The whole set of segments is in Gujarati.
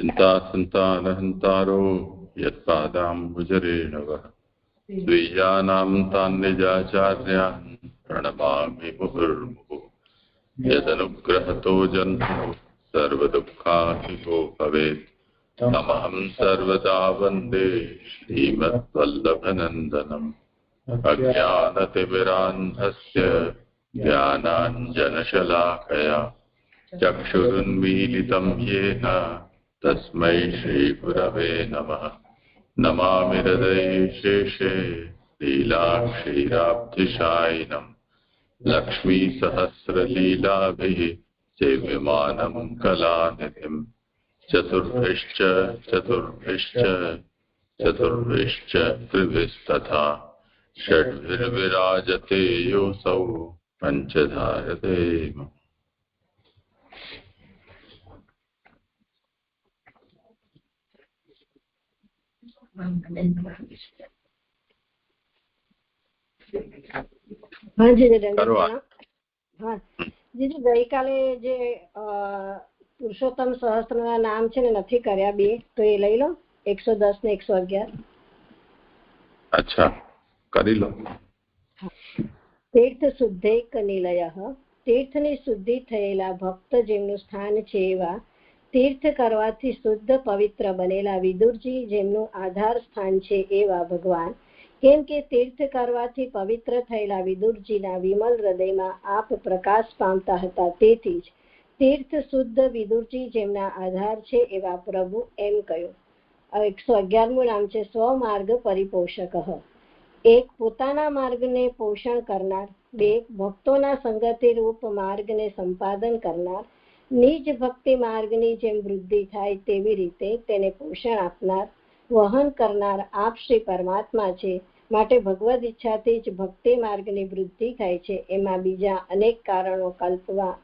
चिन्तासन्तानहन्तारो यत्पादाम्बुजरेणवः स्वीयानां तान् निजाचार्यान् प्रणमामि मुहुर्मुहुः। यदनुग्रहतो जन्मो सर्वदुःखाहितो भवेत् तमहं सर्वदा वन्दे श्रीमद्वल्लभनन्दनम्। अज्ञानतिमिरान्धस्य ज्ञानाञ्जनशलाकया चक्षुरुन्मीलितं येन तस्मै श्रीगुरवे नमः। नमामि हृदये शेषे लीलाक्षीराब्धिशायिनम् लक्ष्मीसहस्रलीलाभिः सेव्यमानं कलानिधिम्। चतुर्भिश्च त्रिभिस्तथा षड्भिर्विराजते योऽसौ पञ्चधारते। हाँ जी हाँ जी ગઈકાલે જે પુરુષોત્તમ સહસ્ત્રના નામ છે ને નથી કર્યા બે, તો એ લઈ લો 110 ને 111. અચ્છા, કરી લો. તીર્થ શુદ્ધૈક નિલયઃ, તીર્થની શુદ્ધિ થયેલા ભક્ત જેમનું સ્થાન છે એવા તીર્થ કરવાથી શુદ્ધ પવિત્ર બનેલા વિદુરજી જેમનું આધાર સ્થાન છે એવા ભગવાન. કેમ કે તીર્થ કરવાથી પવિત્ર થયેલા વિદુરજીના વિમલ હૃદયમાં આપ પ્રકાશ પામતા હતા, તેથી જ તીર્થ શુદ્ધ વિદુરજી જેમના આધાર છે એવા પ્રભુ એમ કહ્યું. 111મું નામ છે સ્વમાર્ગ પરિપોષક. એક, પોતાના માર્ગને પોષણ કરનાર. બે, ભક્તોના સંગતિ રૂપ માર્ગને સંપાદન કરનાર. નિજ ભક્તિ માર્ગની જેમ વૃદ્ધિ થાય તેવી રીતે તેને પોષણ આપનાર, વહન કરનાર આપ શ્રી પરમાત્મા છે. માટે ભગવદ ઈચ્છાથી જ ભક્તિ માર્ગની વૃદ્ધિ થાય છે. એમાં બીજા અનેક કારણો કલ્પવા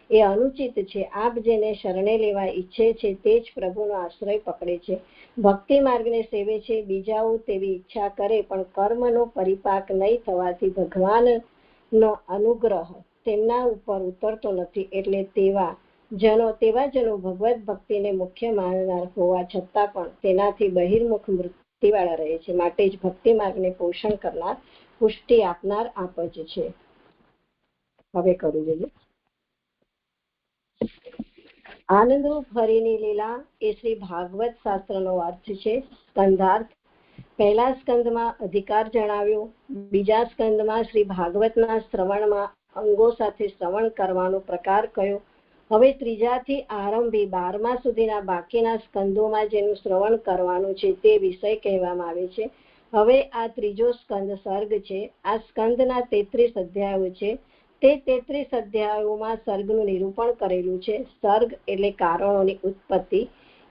એ અનુચિત છે. આપ જેને શરણે લેવા ઈચ્છે છે તે જ પ્રભુનો આશ્રય પકડે છે, ભક્તિ માર્ગને સેવે છે. બીજાઓ તેવી ઈચ્છા કરે પણ કર્મનો પરિપાક નહીં થવાથી ભગવાનનો અનુગ્રહ તેમના ઉપર ઉતરતો નથી. એટલે તેવા જનો ભગવદ ભક્તિને મુખ્ય માનનાર હોવા છતાં પણ તેનાથી બહિર્મુખ વૃત્તિવાળા રહે છે. માટે જ ભક્તિ માર્ગને પોષણ કરનાર, પુષ્ટિ આપનાર આપ જ છે. હવે કરું જોઈએ. આનંદરૂપ હરિની લીલા એ શ્રી ભાગવત શાસ્ત્રનો અર્થ છે. સ્કંધાર્થ. પહેલા સ્કંદમાં અધિકાર જણાવ્યો, બીજા સ્કંદમાં શ્રી ભાગવતના શ્રવણમાં અંગો સાથે શ્રવણ કરવાનો પ્રકાર કયો. હવે ત્રીજાથી આરંભી 12મા સુધીના બાકીના સ્કંદોમાં જેનું શ્રવણ કરવાનું છે તે વિષય કહેવામાં આવે છે. હવે આ ત્રીજો સ્કંદ સર્ગ છે. આ સ્કંદના 33 અધ્યાયો છે. તે 33 અધ્યાયોમાં સર્ગનું નિરૂપણ કરેલું છે. સર્ગ એટલે કારણોની ઉત્પત્તિ.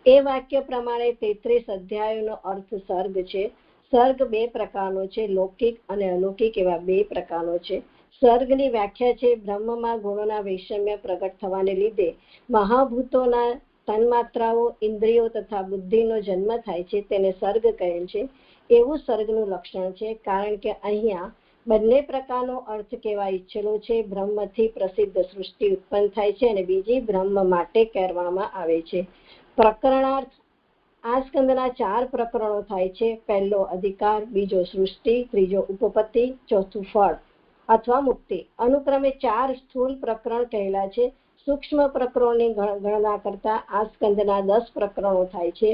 એ વાક્ય પ્રમાણે 33 અધ્યાયોનો અર્થ સર્ગ છે. સર્ગ બે પ્રકારનો છે, લૌકિક અને અલૌકિક એવા બે પ્રકારનો છે. સર્ગની વ્યાખ્યા છે, બ્રહ્મમાં ગુણોના વૈષમ્ય પ્રગટ થવાને લીધે મહાભૂતોના તન્માત્રાઓ, ઇન્દ્રિયો તથા બુદ્ધિનો જન્મ થાય છે, તેને સર્ગ કહે છે. એવું સર્ગનું લક્ષણ છે. કારણ કે અહીંયા બંને પ્રકારનો અર્થ કહેવા ઈચ્છેલો છે. બ્રહ્મથી પ્રસિદ્ધ સૃષ્ટિ ઉત્પન્ન થાય છે અને બીજી બ્રહ્મ માટે કહેવામાં આવે છે. પ્રકરણાર્થ. આ સ્કંદના 4 પ્રકરણો થાય છે. પહેલો અધિકાર, બીજો સૃષ્ટિ, ત્રીજો ઉપપત્તિ, ચોથું ફળ અથવા મુક્તિ. અનુક્રમે 4 સ્થૂળ પ્રકરણ કહેલા છે. સૂક્ષ્મ પ્રકરણોની ગણના કરતા આ સ્કંદના 10 પ્રકરણો થાય છે.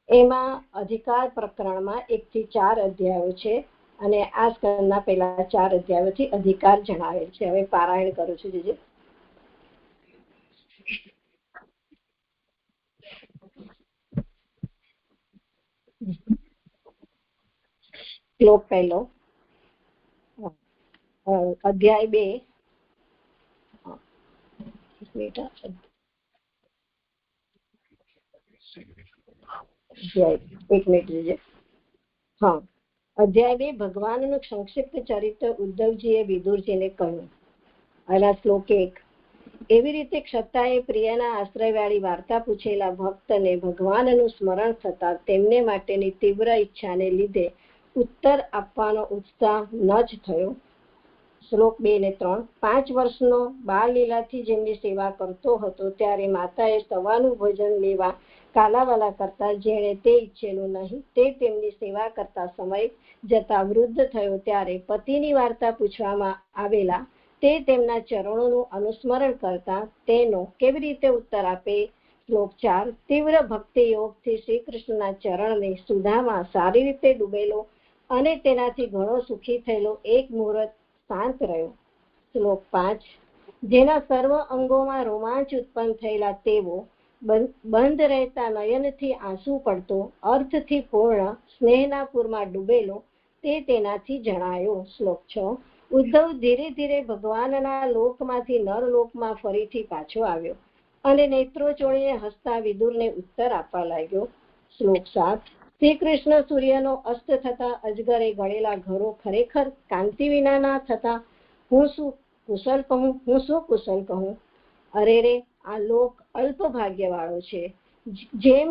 એમાં અધિકાર પ્રકરણમાં 1 થી 4 અધ્યાયો છે અને આ સ્કંદના પહેલા 4 અધ્યાયોથી અધિકાર જણાવેલ છે. હવે પારાયણ કરું છું. જીજી. શ્લોક પહેલો. અધ્યાય 2. એક મિનિટ જીજે. હા, અધ્યાય 2 ભગવાનનું સંક્ષિપ્ત ચરિત્ર ઉદ્ધવજીએ વિદુરજીને કહ્યું. આના શ્લોક 1. એવી રીતે ક્ષત્રાએ પ્રિયના આશ્રયવાળી વાર્તા પૂછેલા ભક્તને ભગવાનનું સ્મરણ થતા તેમને માટેની તીવ્ર ઈચ્છાને લીધે ઉત્તર આપવાનો ઉત્સાહ ન જ થયો. શ્લોક 2 ને 3. 5 વર્ષનો બાળ લીલાથી જેમની સેવા કરતો હતો ત્યારે માતાએ સવારનું ભોજન લેવા કાલાવાલા કરતા જેણે તે ઈચ્છેલું નહીં તે તેમની સેવા કરતા સમય જતા વૃદ્ધ થયો ત્યારે પતિની વાર્તા પૂછવામાં આવેલા તે તેમના ચરણોનું અનુસ્મરણ કરતા તેનો કેવી રીતે ઉત્તર આપે. શ્લોક 4. તીવ્ર ભક્તિ યોગથી શ્રી કૃષ્ણના ચરણને સુધામાં સારી રીતે ડૂબેલો અને તેનાથી ઘણો સુખી થયેલો એક મુહૂર્ત શાંત રહ્યો. શ્લોક 5. જેના સર્વ અંગોમાં રોમાંચ ઉત્પન્ન થયેલા તેવો બંધ રહેતા નયનથી આંસુ પડતો અર્થથી પૂર્ણ સ્નેહના પૂરમાં ડૂબેલો તે તેનાથી જણાયો. શ્લોક 6. ઉદ્ધવ ધીરે ધીરે ભગવાનના લોકમાંથી નરલોકમાં ફરીથી પાછો આવ્યો અને નેત્રો ચોળીને હસતા વિદુરને ઉત્તર આપવા લાગ્યો. શ્લોક 7. શ્રી કૃષ્ણ સૂર્યનો અસ્ત થતા અજગરે ગળેલા ઘરો ખરેખર કાંતિ વિનાના થતા હું શું કુશલ કહું. અરે રે, આ લોક અલ્પ ભાગ્યવાળો છે. જેમ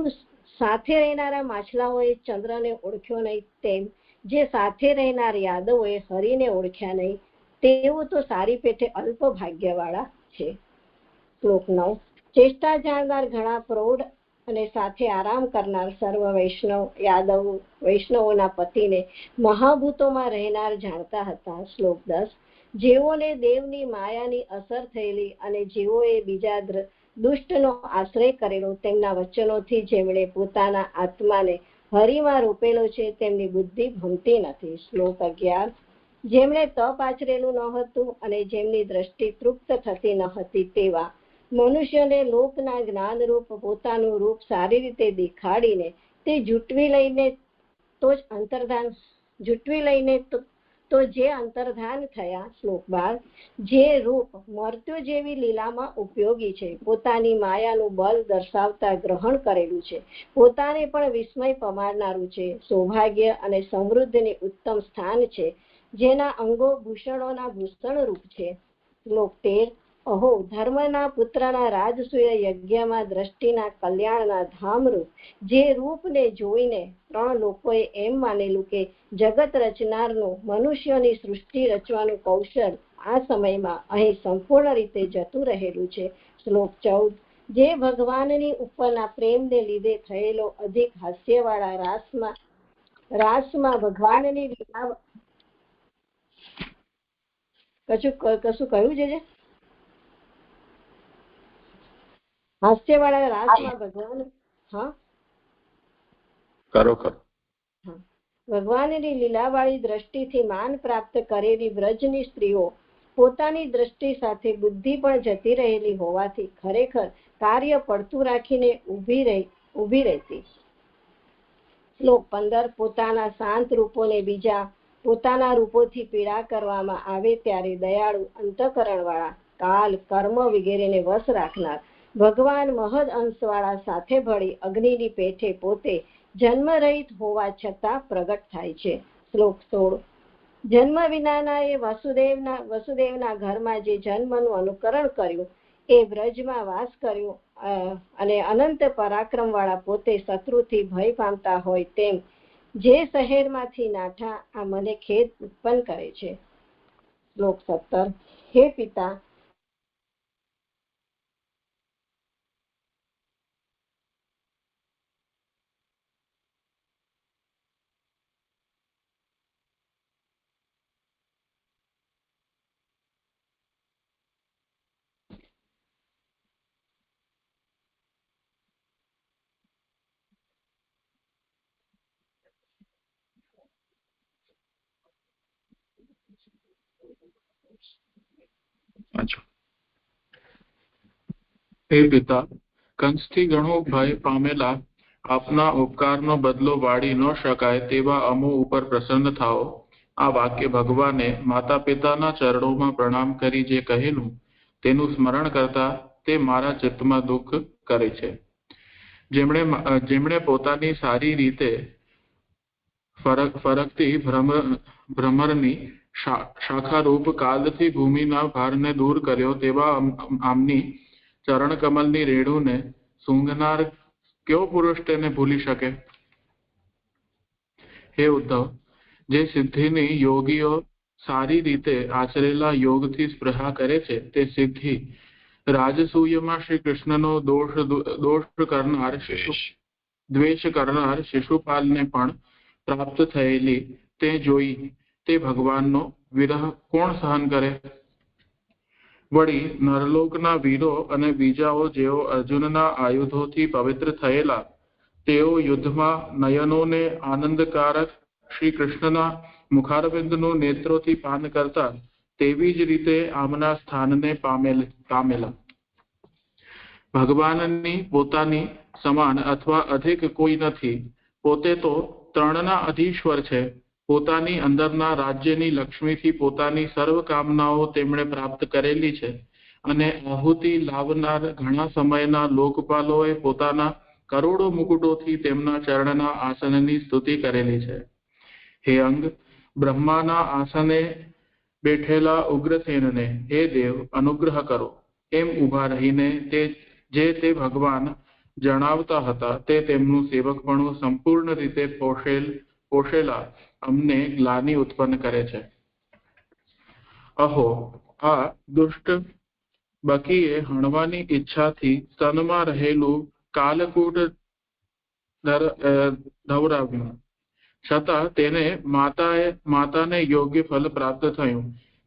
સાથે રહેનારા માછલાઓએ ચંદ્રને ઓળખ્યો નહીં તેમ જે સાથે રહેનાર યાદવોએ હરિને ઓળખ્યા નહીં તેઓ તો સારી પેઠે અલ્પ ભાગ્યવાળા છે. શ્લોક 9. ચેષ્ટા જાણનાર ઘણા પ્રૌઢ અને સાથે આરામ કરનાર સર્વ વૈષ્ણવોના પતિને મહાભૂતોમાં રહેનાર જાણતા હતા. શ્લોક 10. જેઓને દેવની માયાની અસર થયેલી અને જેઓએ બીજા દુષ્ટનો આશ્રય કરેલો તેમના વચનોથી જેમણે પોતાના આત્માને હરિમાં રોપેલો છે તેમની બુદ્ધિ ભમતી નથી. શ્લોક 11. જેમણે તપ આચરેલું ન હતું અને જેમની દ્રષ્ટિ તૃપ્ત થતી ન હતી તેવા મનુષ્યને લોકના જ્ઞાનરૂપ પોતાનું રૂપ સારી રીતે દેખાડીને તે જૂટવી લઈને તો જે અંતર્ધાન થયા. શ્લોક 12. જે રૂપ મર્ત્યો જેવી લીલામાં ઉપયોગી છે પોતાની માયાનું બળ દર્શાવતા ગ્રહણ કરેલું છે પોતાને પણ વિસ્મય પમાડનારું છે સૌભાગ્ય અને સમૃદ્ધિની ઉત્તમ સ્થાન છે જેના અંગો ભૂષણોના ભૂષણ રૂપ છે. શ્લોક 13. અહો, ધર્મના પુત્રના રાજસૂય યજ્ઞમાં દ્રષ્ટિના કલ્યાણના ધામરૂપ જે રૂપને જોઈને 3 લોકોએ એમ માનેલું કે જગત રચનારનું મનુષ્યોની સૃષ્ટિ રચવાનું કૌશલ આ સમયમાં અહીં સંપૂર્ણ રીતે જતું રહેલું છે. શ્લોક 14. જે ભગવાનની ઉપરના પ્રેમને લીધે થયેલો અધિક હાસ્યવાળા રાસમાં ભગવાનની લીલા કશું કહ્યું છે હાસ્યવાળા રાસમાં ભગવાનની લીલાવાળી દ્રષ્ટિથી માન પ્રાપ્ત કરેલી વ્રજની સ્ત્રીઓ પોતાની દ્રષ્ટિ સાથે બુદ્ધિ પણ જતી રહેલી હોવાથી ખરેખર કાર્ય પડતું રાખીને ઊભી રહેતી. શ્લોક 15. પોતાના શાંત રૂપોને બીજા પોતાના રૂપોથી પીડા કરવામાં આવે ત્યારે દયાળુ અંતઃકરણવાળા કાલ કર્મ વગેરેને વશ રાખનાર ભગવાન મહદ અંશવાળા સાથે ભળી અગ્નિની પેઠે પોતે જન્મરહિત હોવા છતાં પ્રગટ થાય છે. શ્લોક 16. જન્મ વિનાના એ વસુદેવના ઘરમાં જે જન્મનું અનુકરણ કર્યું એ વ્રજમાં વાસ કર્યો અને અનંત પરાક્રમ વાળા પોતે શત્રુથી ભય પામતા હોય તેમ જે શહેરમાંથી નાઠા આ મને ખેદ ઉત્પન્ન કરે છે. શ્લોક 17. હે પિતા, હે પિતા, કંસથી ઘણો ભય પામેલા આપના ઉપકારનો બદલો વાળી ન શકાય તેવા અમો ઉપર પ્રસન્ન થાઓ. આ વાક્ય ભગવાને માતા પિતાના ચરણોમાં પ્રણામ કરી જે કહેલું તેનું સ્મરણ કરતા તે મારા ચિત્તમાં દુઃખ કરે છે. જેમણે પોતાની સારી રીતે ફરકતી ભ્રમરની શાખારૂપ કાલથી ભૂમિના ભારને દૂર કર્યો તેવા આમની ચરણ કમલની રેણુને સૂંઘનાર કયો પુરુષ તેને ભૂલી શકે? હે ઉદ્ધવ, જે સિદ્ધિની યોગીઓ સારી રીતે આચરેલા યોગથી સ્પૃહા કરે છે તે સિદ્ધિ રાજસૂયમાં શ્રી કૃષ્ણનો દ્વેષ કરનાર શિશુપાલને પણ પ્રાપ્ત થયેલી તે જોઈ તે ભગવાનનો વિરહ કોણ સહન કરે? વળી નરલોકના વીરો અને બીજાઓ જેઓ અર્જુનના આયુધોથી પવિત્ર થયેલા તેઓ યુદ્ધમાં નયનોને આનંદકારક શ્રી કૃષ્ણના મુખારવિંદનું નેત્રોથી પાન કરતા તેવી જ રીતે આમના સ્થાનને પામેલા. ભગવાનની પોતાની સમાન અથવા અધિક કોઈ નથી. પોતે તો ત્રણના અધીશ્વર છે. પોતાની અંદરના રાજ્યની લક્ષ્મીથી પોતાની સર્વ કામનાઓ તેમણે પ્રાપ્ત કરેલી છે અને આહુતિ લાવનાર ઘણા સમયના લોકપાલોએ પોતાના કરોડો મુકુટોથી તેમના ચરણના આસનની સ્તુતિ કરેલી છે. હે અંગ, બ્રહ્માના આસને બેઠેલા ઉગ્રસેનને હે દેવ અનુગ્રહ કરો એમ ઊભા રહીને તે ભગવાન જણાવતા હતા તે તેમનું સેવકપણું સંપૂર્ણ રીતે પોષેલા અમને ગ્લાનિ ઉત્પન્ન કરે છે. અહો, આ દુષ્ટ બકીએ હણવાની ઈચ્છાથી સ્તનમાં રહેલું કાલકૂટ ધવરાવ્યું, છતાં તેને માતાને યોગ્ય ફલ પ્રાપ્ત થયું.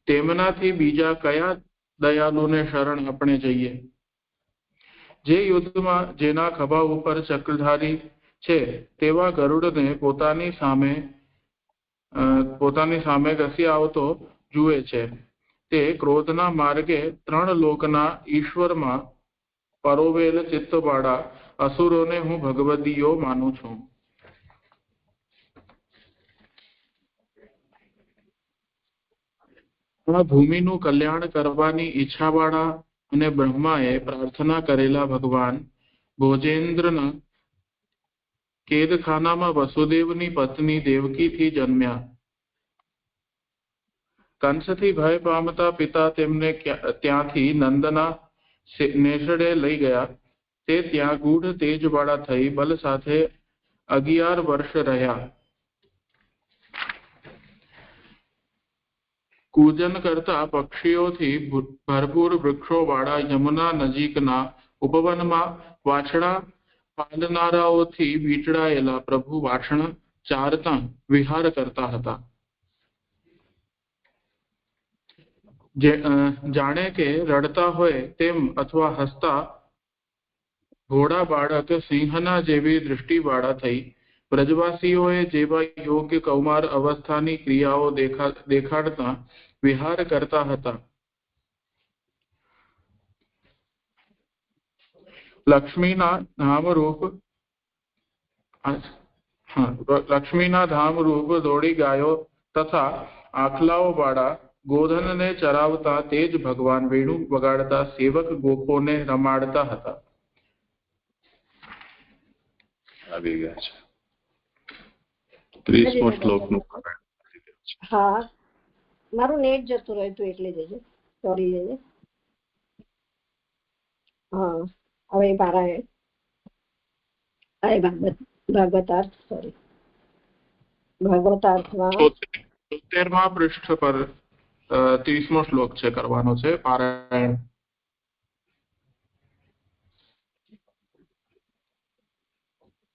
તેમનાથી બીજા કયા દયાલુને શરણ આપણે જઈએ? જે યુદ્ધમાં જેના ખભા ઉપર ચક્રધારી છે તેવા ગરુડને પોતાની સામે ઘસી આવતો જુએ છે. તે ક્રોધના માર્ગે ત્રણ લોકના ઈશ્વરમાં પરોવેલ ચિત્તવાળા અસુરોને હું ભગવદીયો માનું છું. આ ભૂમિનું કલ્યાણ કરવાની ઈચ્છાવાળા અને બ્રહ્માએ પ્રાર્થના કરેલા ભગવાન ભોજેન્દ્રના કેદખાનામાં વસુદેવની પત્ની દેવકીથી જન્મ્યા. કંસથી ભય પામતા પિતા તેમને ત્યાંથી નંદના નેસડે લઈ ગયા. તે ત્યાં ગૂઢ તેજવાળા થઈ બલ સાથે 11 વર્ષ રહ્યા. કૂજન કરતા પક્ષીઓથી ભરપૂર વૃક્ષોવાળા યમુના નજીકના ઉપવનમાં વાછડા પાલનારાઓથી વીંટળાયેલા પ્રભુ વાછણ ચારતા વિહાર કરતા હતા. જાણે કે રડતા હોય તેમ અથવા હસતા ઘોડા બાળક સિંહના જેવી દૃષ્ટિવાળા થઈ બ્રજવાસીઓએ જેવા યોગ્ય કૌમાર અવસ્થાની ક્રિયાઓ દેખાડતા વિહાર કરતા હતા. લક્ષ્મીના ધામરૂપ દોડી ગાયો તથા આખલાઓ વાળા ગોધનને ચરાવતા તે જ ભગવાન વેણુ વગાડતા સેવક ગોપોને રમાડતા હતા. આવી ગયા છે 30મો શ્લોકનું. હા, મારું નેટ જતું રહ્યું હતું એટલે જજે, સોરી જજે. હા, હવે પારાયણ ભાગવતાર્થ, સોરી, ભાગવતાર્થમાં 73મા પૃષ્ઠ પર 30મો શ્લોક છે, કરવાનો છે પારાયણ.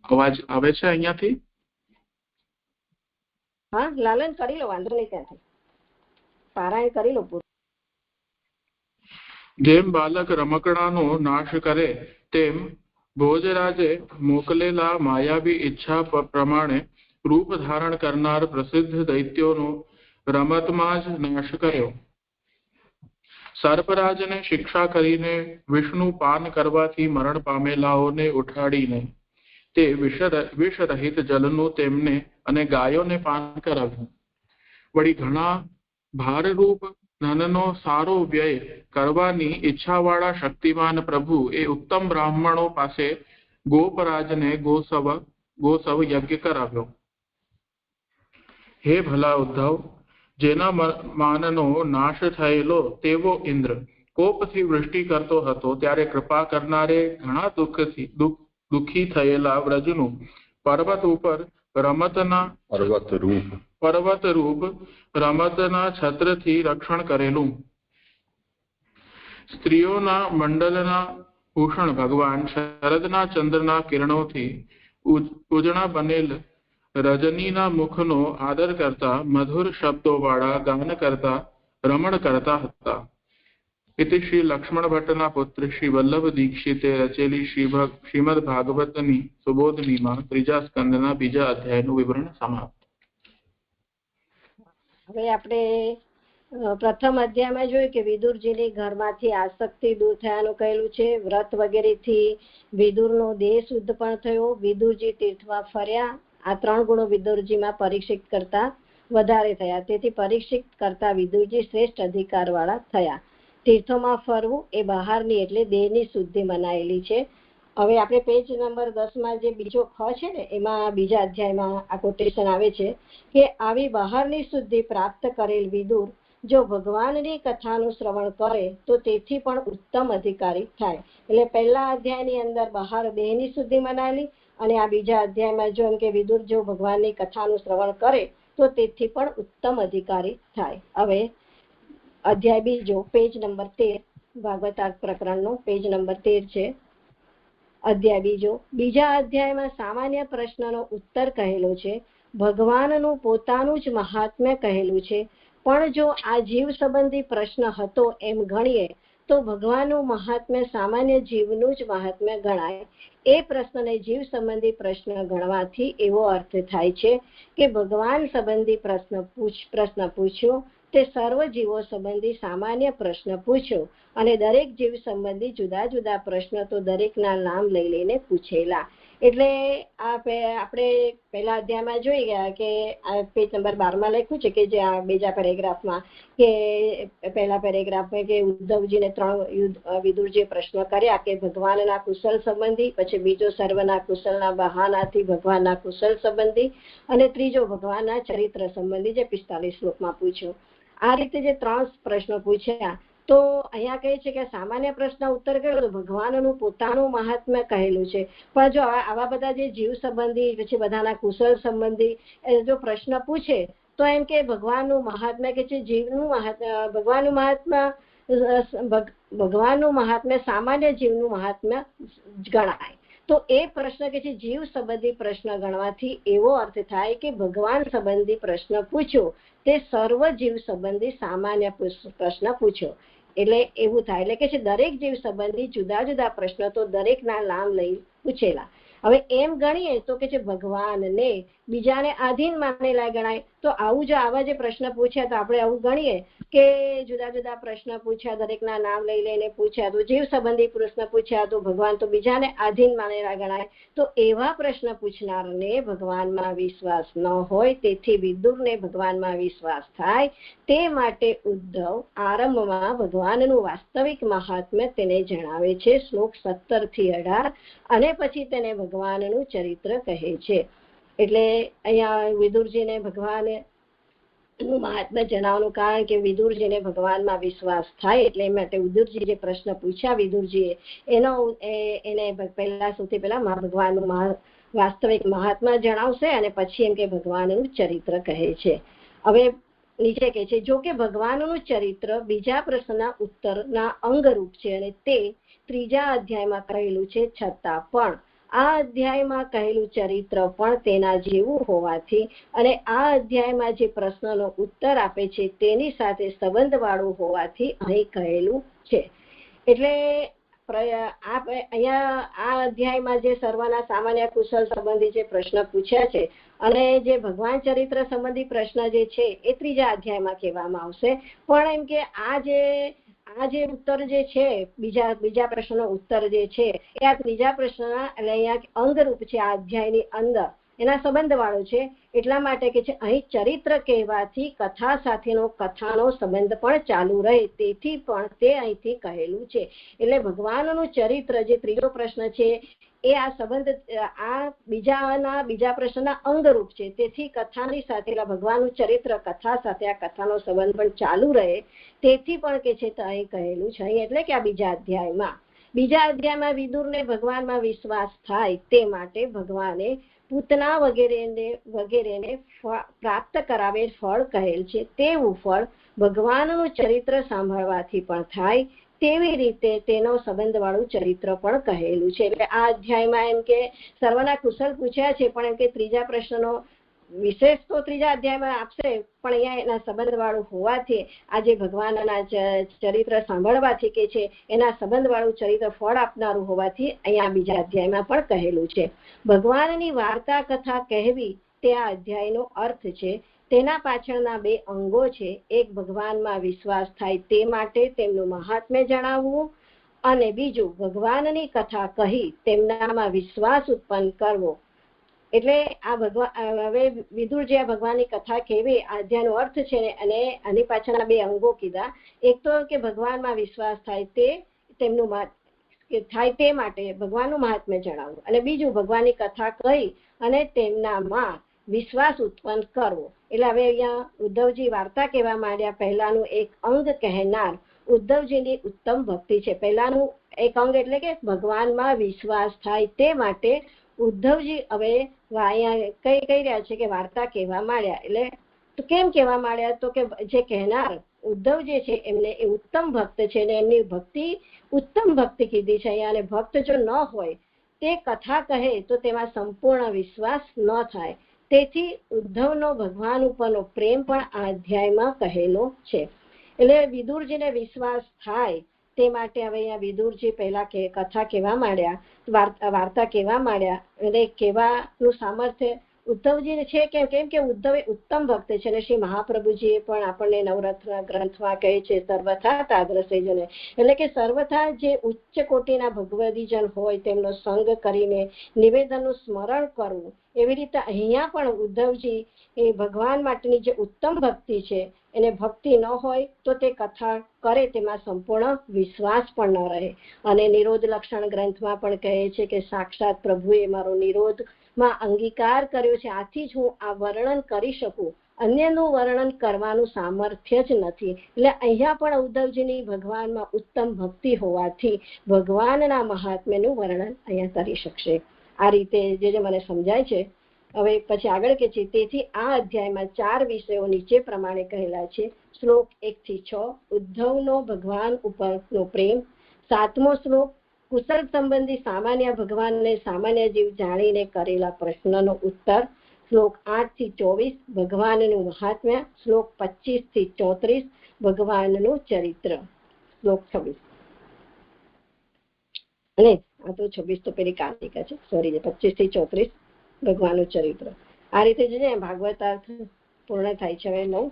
અવાજ આવે છે અહીંયાથી? હા, લાલન કરી લો, વાંધો નહીં, ત્યાંથી પારાયણ કરી લો પૂરું. જેમ બાલક રમકડાનો નાશ કરે તેમ ભોજરાજે મોકલેલા માયાવી ઈચ્છા પ્રમાણે રૂપ ધારણ કરનાર પ્રસિદ્ધ દૈત્યોનો રમતમાં જ નાશ કર્યો. સર્પરાજને શિક્ષા કરીને વિષ્ણુ પાન કરવાથી મરણ પામેલાઓને ઉઠાડીને તે વિષરહિત જલનું તેમને અને ગાયોને પાન કરાવ્યું. વળી ઘણા ભારરૂપ ધનનો સારો વ્યય કરવાની ઈચ્છાવાળા શક્તિમાન પ્રભુ એ ઉત્તમ બ્રાહ્મણો પાસે ગોપરાજને ગોસવ યજ્ઞ કરાવ્યો. હે ભલા ઉદ્ધવ, જેના માનનો નાશ થયેલો તેવો ઇન્દ્ર કોપથી વૃષ્ટિ કરતો હતો ત્યારે કૃપા કરનારે ઘણા દુઃખી થયેલા વ્રજનું પર્વત ઉપર રમતના પર્વત રૂપ રમતના છત્રથી રક્ષણ કરેલું. સ્ત્રીઓના મંડલના ભૂષણ ભગવાન શરદના ચંદ્રના કિરણોથી ઉજળા બનેલ રજનીના મુખનો આદર કરતા મધુર શબ્દોવાળા ગાન કરતા રમણ કરતા હતા. इति श्री लक्ष्मण भट्टना पुत्र श्री वल्लभ दीक्षिते रचेली श्रीमद् भागवतनी सुबोधनीમાં ત્રીજા સ્કંદના બીજા અધ્યાયનું વિવરણ સમાપ્ત. હવે આપણે પ્રથમ અધ્યાયમાં જોયું કે વિદુરજીની ઘરમાંથી આસક્તિ દૂર થયાનું કહેલું છે. વ્રત વગેરેથી વિદુરનો દેહ શુદ્ધ પણ થયો. વિદુરજી તીર્થમાં ફર્યા. આ 3 ગુણો વિદુરજીમાં પરીક્ષિત કરતા વધારે થયા. તેથી પરીક્ષિત કરતા વિદુરજી શ્રેષ્ઠ અધિકાર વાળા થયા. તીર્થોમાં ફરવું એ બહારની એટલે દેહની શુદ્ધિ મનાયેલી છે. હવે આપણે પેજ નંબર 10 જે બીજો ખ છે ને એમાં બીજા અધ્યાયમાં આ કોટેશન આવે છે કે આવી બહારની શુદ્ધિ પ્રાપ્ત કરેલ વિદુર જો ભગવાનની કથાનું શ્રવણ કરે તો તેથી પણ ઉત્તમ અધિકારી થાય. એટલે પહેલા અધ્યાયની અંદર બહાર દેહની શુદ્ધિ મનાયેલી અને આ બીજા અધ્યાયમાં જો એમ કે વિદુર જો ભગવાનની કથાનું શ્રવણ કરે તો તેથી પણ ઉત્તમ અધિકારી થાય. હવે અધ્યાય બીજો પેજ નંબર 13 ભાગવતાર્થ પ્રકરણનો પેજ નંબર 13 છે. અધ્યાય બીજો બીજા અધ્યાયમાં સામાન્ય પ્રશ્નનો ઉત્તર કહેલો છે. ભગવાનનું પોતાનું જ મહાત્મ્ય કહેલું છે. પણ જો આ જીવ સંબંધી પ્રશ્ન હતો એમ ગણીએ તો ભગવાનનું મહાત્મ્ય સામાન્ય જીવનું જ મહાત્મ્ય ગણાય. એ પ્રશ્નને જીવ સંબંધી પ્રશ્ન ગણવાથી એવો અર્થ થાય છે કે ભગવાન સંબંધી પ્રશ્ન પૂછ્યો તે સર્વ જીવો સંબંધી સામાન્ય પ્રશ્ન પૂછ્યો અને દરેક જીવ સંબંધી જુદા જુદા પ્રશ્ન તો દરેકના નામ લઈ લઈને પૂછેલા. એટલે આપણે પહેલા અધ્યાયમાં જોઈ ગયા કે આ પેજ નંબર 12 લખ્યું છે કે જે આ બીજા પેરેગ્રાફમાં કે પહેલા પેરેગ્રાફમાં કે ઉદ્ધવજીને 3 વિદુરજીએ પ્રશ્ન કર્યા કે ભગવાનના કુશલ સંબંધી, પછી બીજો સર્વના કુશલના બહાનાથી ભગવાનના કુશલ સંબંધી અને ત્રીજો ભગવાનના ચરિત્ર સંબંધી જે 45 શ્લોકમાં પૂછ્યો. આ રીતે જે 3 પ્રશ્નો પૂછ્યા તો અહીંયા કહે છે કે સામાન્ય પ્રશ્ન ઉત્તર કર્યો તો ભગવાનનું પોતાનું મહાત્મ્ય કહેલું છે. પણ જો આવા બધા જે જીવ સંબંધી પછી બધાના કુશલ સંબંધી જો પ્રશ્ન પૂછે તો એમ કે ભગવાનનું મહાત્મ્ય કે છે જીવનું ભગવાનનું મહાત્મ્ય સામાન્ય જીવનું મહાત્મ્ય ગણાય. તો એ પ્રશ્ન કે છે જીવ સંબંધી પ્રશ્ન ગણવાથી એવો અર્થ થાય કે ભગવાન સંબંધી પ્રશ્ન પૂછ્યો તે સર્વ જીવ સંબંધી સામાન્ય પ્રશ્ન પૂછ્યો. એટલે એવું થાય એટલે કે છે દરેક જીવ સંબંધી જુદા જુદા પ્રશ્ન તો દરેકના નામ લઈ પૂછેલા. હવે એમ ગણીએ તો કે છે ભગવાનને બીજાને આધીન માનેલા ગણાય. તો આવા જે પ્રશ્ન પૂછ્યા તો આપણે આવું ગણીએ કે જુદા જુદા પ્રશ્ન પૂછ્યા દરેકના નામ લઈ લઈને પૂછ્યા તો જીવ સંબંધી પ્રશ્ન પૂછ્યા તો ભગવાન તો બીજાને આધીન માનેલા ગણાય. તો એવા પ્રશ્ન પૂછનારને ભગવાનમાં વિશ્વાસ ન હોય તેથી વિદુરને ભગવાનમાં વિશ્વાસ થાય. તે માટે ઉદ્ધવ આરંભમાં ભગવાનનું વાસ્તવિક મહાત્મ્ય તેને જણાવે છે શ્લોક 17 થી 18 અને પછી તેને ભગવાનનું ચરિત્ર કહે છે. એટલે અહીંયા વિદુરજીને ભગવાન મહાત્મા જણાવવાનું કારણ કે વિદુરજીને ભગવાનમાં વિશ્વાસ થાય એટલે એ માટે વિદુરજી જે પ્રશ્ન પૂછ્યા વિદુરજીએ એને સૌથી પહેલા ભગવાનનું વાસ્તવિક મહાત્મા જણાવશે અને પછી એમ કે ભગવાનનું ચરિત્ર કહે છે. હવે નીચે કહે છે જો કે ભગવાનનું ચરિત્ર બીજા પ્રશ્નના ઉત્તરના અંગરૂપ છે અને તે ત્રીજા અધ્યાયમાં કહેલું છે છતાં પણ આ અધ્યાયમાં કહેલું ચરિત્ર પણ તેના જેવું હોવાથી અને આ અધ્યાયમાં જે પ્રશ્નનો ઉત્તર આપે છે તેની સાથે સંબંધવાળું હોવાથી અહીં કહેલું છે. એટલે અહીંયા આ અધ્યાયમાં જે સર્વના સામાન્ય કુશલ સંબંધી જે પ્રશ્ન પૂછ્યા છે અને જે ભગવાન ચરિત્ર સંબંધી પ્રશ્ન જે છે એ ત્રીજા અધ્યાયમાં કહેવામાં આવશે. પણ એમ કે આ જે ઉત્તર જે છે બીજા પ્રશ્નનો ઉત્તર જે છે એ આ ત્રીજા પ્રશ્નના એટલે અહીંયા અંગરૂપ છે આ અધ્યાયની અંદર એના સંબંધ વાળો છે. એટલા માટે કે છે અહીં ચરિત્ર કહેવાથી કથા સાથેનો કથાનો સંબંધ પણ ચાલુ રહે તેથી પણ તે અહીંથી કહેલું છે. એટલે ભગવાનનું ચરિત્ર જે ત્રીજો પ્રશ્ન છે એ આ સંબંધ આ બીજા પ્રશ્નના અંગરૂપ છે. તેથી કથાની સાથે ભગવાનનું ચરિત્ર કથા સાથે આ કથાનો સંબંધ પણ ચાલુ રહે તેથી પણ કે છે અહીં કહેલું છે. એટલે કે આ બીજા અધ્યાયમાં બીજા અધ્યાયમાં વિદુરને ભગવાનમાં વિશ્વાસ થાય તે માટે ભગવાને પૂતના વગેરેને પ્રાપ્ત કરાવે ફળ કહેલ છે. તેવું ફળ ભગવાનનું ચરિત્ર સાંભળવાથી પણ થાય તેવી રીતે તેનો સંબંધ વાળું ચરિત્ર પણ કહેલું છે. એટલે આ અધ્યાયમાં એમ કે સર્વના કુશલ પૂછ્યા છે, પણ એમ કે ત્રીજા પ્રશ્નનો વિશેષ તો ત્રીજા અધ્યાયમાં આપશે, પણ અહીંયા એના સંબંધ વાળું હોવાથી આજે ભગવાનના ચરિત્ર સાંભળવાથી કે છે એના સંબંધ વાળું ચરિત્ર ફળ આપનારું હોવાથી અહીંયા બીજા અધ્યાયમાં પણ કહેલું છે. ભગવાનની વાર્તા કથા કહેવી તે આ અધ્યાયનો અર્થ છે. તેના પાછળના બે અંગો છે. એક ભગવાનમાં વિશ્વાસ થાય તે માટે તેમનું મહાત્મ્ય જણાવવું, અને બીજું ભગવાનની કથા કહી તેમનામાં વિશ્વાસ ઉત્પન્ન કરવો. એટલે આ ભગવાન હવે વિદુરજી આ ભગવાનની કથા કહેવી આ અધ્યાયનો અર્થ છે ને, અને આની પાછળના બે અંગો કીધા. એક તો કે ભગવાનમાં વિશ્વાસ થાય તે તેમનું થાય તે માટે ભગવાનનું મહાત્મ્ય જણાવવું, અને બીજું ભગવાનની કથા કહી અને તેમનામાં વિશ્વાસ ઉત્પન્ન કરવો. એટલે હવે અહીંયા ઉદ્ધવજી વાર્તા કહેવા માંડ્યા. પહેલાનું એક અંગ કહેનાર ઉદ્ધવજીની ઉત્તમ ભક્તિ છે. પહેલાનું એક અંગ એટલે કે ભગવાનમાં વિશ્વાસ થાય તે માટે ઉદ્ધવજી હવે અહીંયા કહી રહ્યા છે કે વાર્તા કહેવા માંડ્યા. એટલે તો કેમ કહેવા માંડ્યા? તો કે જે કહેનાર ઉદ્ધવ જે છે એમને એ ઉત્તમ ભક્ત છે ને એમની ભક્તિ ઉત્તમ ભક્તિ કીધી છે અહીંયા. અને ભક્ત જો ન હોય તે કથા કહે તો તેમાં સંપૂર્ણ વિશ્વાસ ન થાય. તેથી ઉદ્ધવનો ભગવાન ઉપરનો પ્રેમ પણ આ અધ્યાયમાં કહેલો છે. એટલે વિદુરજીને વિશ્વાસ થાય તે માટે હવે અહીંયા વિદુરજી પહેલા કથા કહેવા માંડ્યા, વાર્તા કહેવા માંડ્યા. એટલે કહેવાનું સામર્થ્ય ઉદ્ધવજીને છે. કેમ કે ઉદ્ધવ એ ઉત્તમ ભક્ત છે. અને શ્રી મહાપ્રભુજીએ પણ આપણને નવરત્ન ગ્રંથમાં કહે છે સર્વથા તાદ્રસેજને, એટલે કે સર્વથા જે ઉચ્ચ કોટીના ભગવદીજન હોય તેમનો સંગ કરીને નિવેદનનું સ્મરણ કરવું. એવી રીતે અહીંયા પણ ઉદ્ધવજી એ ભગવાન માટેની જે ઉત્તમ ભક્તિ છે એને ભક્તિ ન હોય તો તે કથા કરે તેમાં સંપૂર્ણ વિશ્વાસ પણ ન રહે. અને નિરોધ લક્ષણ ગ્રંથમાં પણ કહે છે કે સાક્ષાત પ્રભુએ મારો નિરોધમાં અંગીકાર કર્યો છે, આથી જ હું આ વર્ણન કરી શકું. અન્યનું વર્ણન કરવાનું સામર્થ્ય જ નથી. એટલે અહીંયા પણ ઉદ્ધવજીની ભગવાનમાં ઉત્તમ ભક્તિ હોવાથી ભગવાનના મહાત્મ્યનું વર્ણન અહીંયા કરી શકશે. આ રીતે જે મને સમજાય છે. હવે પછી આગળ કે છે તેથી આ અધ્યાયમાં 4 વિષયો નીચે પ્રમાણે કહેલા છે. શ્લોક 1 થી 6 ઉદ્ધવનો ભગવાન ઉપરનો પ્રેમ. 7મો શ્લોક કુશલ સંબંધી સામાન્ય ભગવાનને સામાન્ય જીવ જાણીને કરેલા પ્રશ્નનો ઉત્તર. શ્લોક 8 થી 24 ભગવાનનું મહાત્મ્ય. શ્લોક 25 થી 34 ભગવાનનું ચરિત્ર. શ્લોક 26 અને આ તો 26 તો પેલી કાર્તિકા છે, સોરી, 25 થી 34 ભગવાનનું ચરિત્ર. આ રીતે જે ભાગવતાર્થ પૂર્ણ થાય છે. હવે 9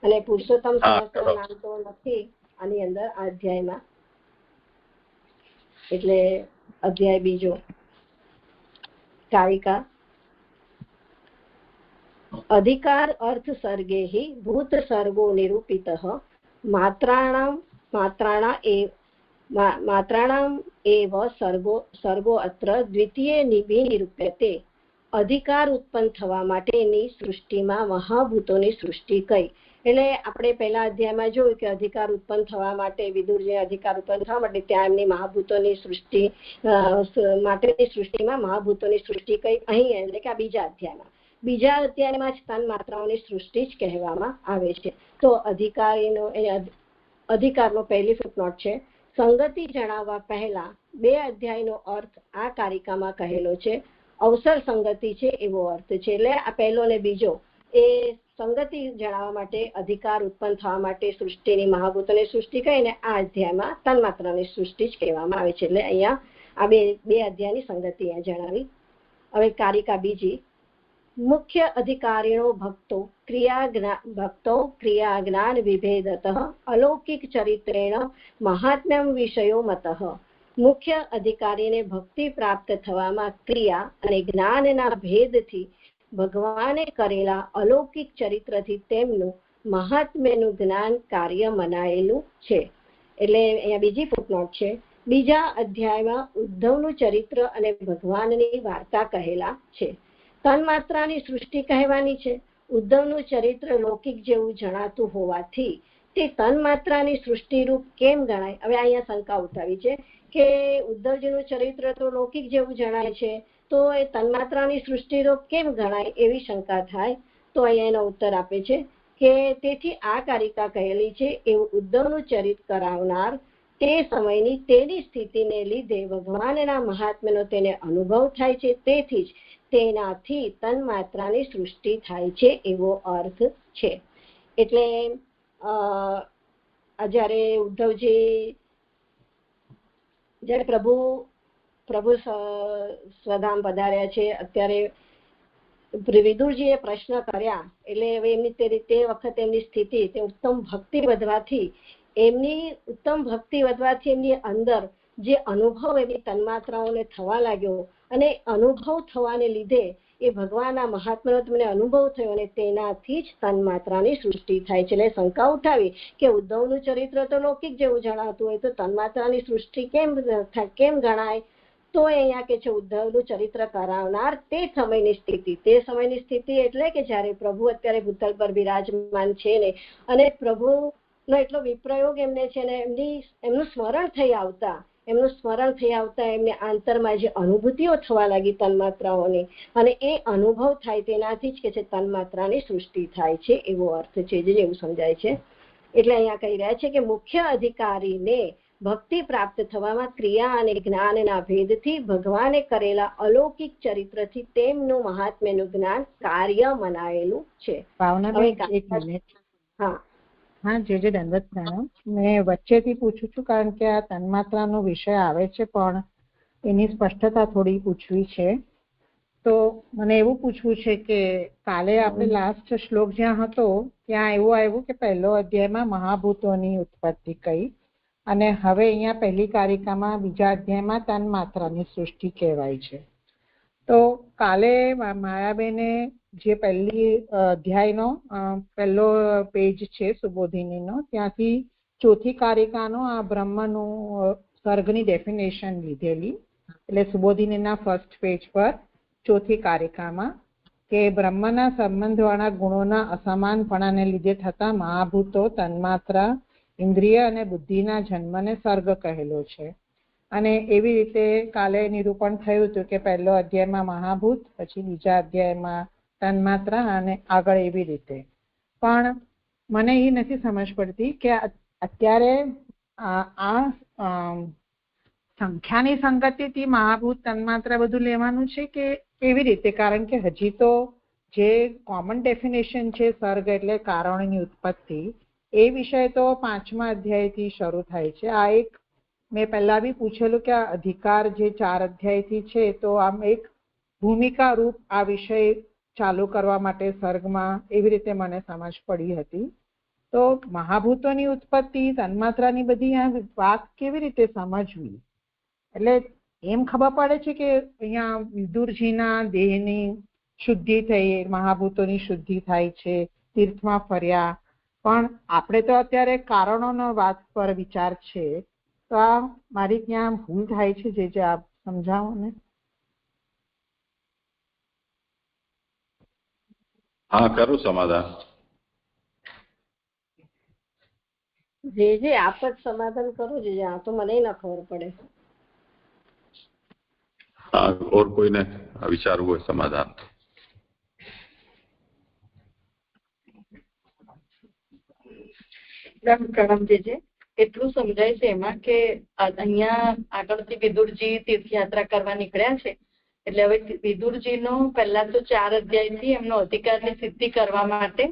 અને પુરુષોત્તમ સહસ્ત્ર નામ તો નથી આની અંદર આ અધ્યાયમાં, એટલે અધ્યાય બીજો કારિકા. અધિકાર અર્થ સર્ગે ભૂત સર્ગો નિરૂપિત માત્રાણામ એવ સર્ગો અત્ર દ્વિતીય નિરૂપ્યતે. અધિકાર ઉત્પન્ન થવા માટેની સૃષ્ટિમાં મહાભૂતોની સૃષ્ટિ કઈ. એટલે આપણે પહેલા અધ્યાયમાં જોયું કે અધિકાર ઉત્પન્ન થવા માટે વિદુરજી અધિકાર ઉત્પન્ન થવા માટે ત્યાં એમની મહાભૂતોની સૃષ્ટિ માટેની સૃષ્ટિમાં મહાભૂતોની સૃષ્ટિ કઈ. અહીં એટલે કે આ બીજા અધ્યાયમાં જ તન માત્રાઓની સૃષ્ટિ જ કહેવામાં આવે છે. તો અધિકારનો પહેલી ફૂટનોટ છે. સંગતિ જણાવવા પહેલા 2 અધ્યાયનો અર્થ આ કારિકામાં કહેલો છે. અવસર સંગતિ છે એવો અર્થ છે. એટલે આ પહેલો ને બીજો એ સંગતિ જણાવવા માટે અધિકાર ઉત્પન્ન થવા માટે સૃષ્ટિની મહાભૂતોની સૃષ્ટિ કહીને આ અધ્યાયમાં તન્માત્રાની સૃષ્ટિ જ કહેવામાં આવે છે. એટલે અહીંયા આ બે અધ્યાયની સંગતિ અહીંયા જણાવી. હવે કારિકા બીજી. મુખ્ય અધિકારીનો ભક્તો ક્રિયા જ્ઞાન વિભેદતઃ અલૌકિક ચરિત્રેણ મહાત્મ્યમ વિષયો મતઃ. મુખ્ય અધિકારીને ભક્તિ પ્રાપ્ત થવામાં ક્રિયા અને જ્ઞાનના ભેદથી ભગવાને કરેલા અલૌકિક ચરિત્રથી તેમનું મહાત્મ્યનું જ્ઞાન કાર્ય મનાયેલું છે. એટલે અહીંયા બીજી ફૂટનોટ છે. બીજા અધ્યાયમાં ઉદ્ધવનું ચરિત્ર અને ભગવાનની વાર્તા કહેલા છે. તન્માત્રાની સૃષ્ટિ કહેવાની છે. ઉદ્ધવનું ચરિત્ર લૌકિક જેવું જણાતું હોવાથી તે તન્માત્રાની સૃષ્ટિરૂપ કેમ ગણાય? હવે અહીંયા શંકા ઉઠાવી છે કે ઉદ્ધવજીનું ચરિત્ર તો લૌકિક જેવું જણાય છે, તો એ તન્માત્રાની સૃષ્ટિ તો કેમ ગણાય એવી શંકા થાય. તો અહીંયા એનો ઉત્તર આપે છે કે તેથી આ કારિકા કહેલી છે એવું ઉદ્ધવનું ચરિત્ર કરાવનાર તે સમયની તેની સ્થિતિને લીધે ભગવાનના મહાત્મ્યનો તેને અનુભવ થાય છે, તેથી જ તેનાથી તન્માત્રાની સૃષ્ટિ થાય છે એવો અર્થ છે. એટલે જ્યારે ઉદ્ધવજી જ્યારે પ્રભુ સ્વધામ પધાર્યા છે, અત્યારે વિદુરજીએ પ્રશ્ન કર્યા એટલે હવે એમની તે વખતે એમની સ્થિતિ તે ઉત્તમ ભક્તિ વધવાથી એમની અંદર જે અનુભવ એની તન્માત્રાઓને થવા લાગ્યો અને અનુભવ થવાને લીધે એ ભગવાનના મહાત્માનો તમને અનુભવ થયો અને તેનાથી જ તન્માત્રાની સૃષ્ટિ થાય છે. એટલે શંકા ઉઠાવી કે ઉદ્ધવનું ચરિત્ર તો લૌકિક જેવું જણાતું હોય તો તન્માત્રાની સૃષ્ટિ કેમ ગણાય? તો અહીંયા કે છે ઉદ્ધવનું ચરિત્ર કરાવનાર તે સમયની સ્થિતિ એટલે કે જ્યારે પ્રભુ અત્યારે ભૂતલ પર બિરાજમાન છે ને અને પ્રભુનો એટલો વિપ્રયોગ એમને છે ને એમનું સ્મરણ થઈ આવતા એમને આંતરમાં જે અનુભૂતિઓ થવા લાગી તન્માત્રાઓની અને એ અનુભવ થાય તેનાથી જ કે છે તન્માત્રાની સૃષ્ટિ થાય છે એવો અર્થ છે, જેવું સમજાય છે. એટલે અહીંયા કહી રહ્યા છે કે મુખ્ય અધિકારીને ભક્તિ પ્રાપ્ત થવામાં ક્રિયા અને જ્ઞાનના ભેદથી ભગવાને કરેલા અલૌકિક ચરિત્રથી તેમનું મહાત્મ્યનું જ્ઞાન કાર્ય મનાયેલું છે. હા, જે દંડવત પ્રણામ. મેં વચ્ચેથી પૂછું છું કારણ કે આ તન્માત્રાનો વિષય આવે છે પણ એની સ્પષ્ટતા થોડી પૂછવી છે. તો મને એવું પૂછવું છે કે કાલે આપણે લાસ્ટ શ્લોક જ્યાં હતો ત્યાં એવું આવ્યું કે પહેલો અધ્યાયમાં મહાભૂતોની ઉત્પત્તિ કહી અને હવે અહીંયા પહેલી કારિકામાં બીજા અધ્યાયમાં તન્માત્રાની સૃષ્ટિ કહેવાય છે. તો કાલે માયાબેને જે પહેલી અધ્યાયનો પહેલો પેજ છે સુબોધિનીનો ત્યાંથી ચોથી કારિકાનો આ બ્રહ્મનું સર્ગની ડેફિનેશન લીધેલી. એટલે સુબોધિનીના ફર્સ્ટ પેજ પર ચોથી કારિકામાં કે બ્રહ્મના સંબંધવાળા ગુણોના અસમાનપણાને લીધે થતા મહાભૂતો તન્માત્રા ઇન્દ્રિય અને બુદ્ધિના જન્મને સર્ગ કહેલો છે. અને એવી રીતે કાલે નિરૂપણ થયું હતું કે પહેલો અધ્યાયમાં મહાભૂત, પછી બીજા અધ્યાયમાં તન્માત્રા અને આગળ એવી રીતે. પણ મને એ નથી સમજ પડતી કે અત્યારે આ સંખ્યાની સંગતિથી મહાભૂત તન્માત્રા બધું લેવાનું છે કે એવી રીતે? કારણ કે હજી તો જે કોમન ડેફિનેશન છે સર્ગ એટલે કારણોની ઉત્પત્તિ એ વિષય તો 5મા અધ્યાયથી શરૂ થાય છે. આ એક મેં પહેલા બી પૂછેલું કે આ અધિકાર જે 4 અધ્યાયથી છે તો આમ એક ભૂમિકા રૂપ આ વિષય ચાલુ કરવા માટે સર્ગમાં એવી રીતે મને સમજ પડી હતી. તો મહાભૂતોની ઉત્પત્તિ તન્માત્રાની બધી આ વાત કેવી રીતે સમજવી? એટલે એમ ખબર પડે છે કે અહીંયા વિદુરજીના દેહની શુદ્ધિ થઈ, મહાભૂતોની શુદ્ધિ થાય છે, તીર્થમાં ફર્યા, પણ આપણે તો અત્યારે કારણોનો વાત પર વિચાર છે. તો આ મારી ત્યાં ભૂલ થાય છે, જે આપ સમજાવો ને. હા, કરું સમાધાન. જે આપ જ સમાધાન કરો, જે આ તો મને ના ખબર પડે. હા, ઓર કોઈને વિચારવું હોય સમાધાન? પ્રણામ જે એટલું સમજાય છે એમાં કે અહીંયા આગળથી વિદુરજી તીર્થયાત્રા કરવા નીકળ્યા છે. એટલે હવે વિદુરજીનો પહેલા તો 4 અધ્યાયથી એમનો અધિકારની સિદ્ધિ કરવા માટે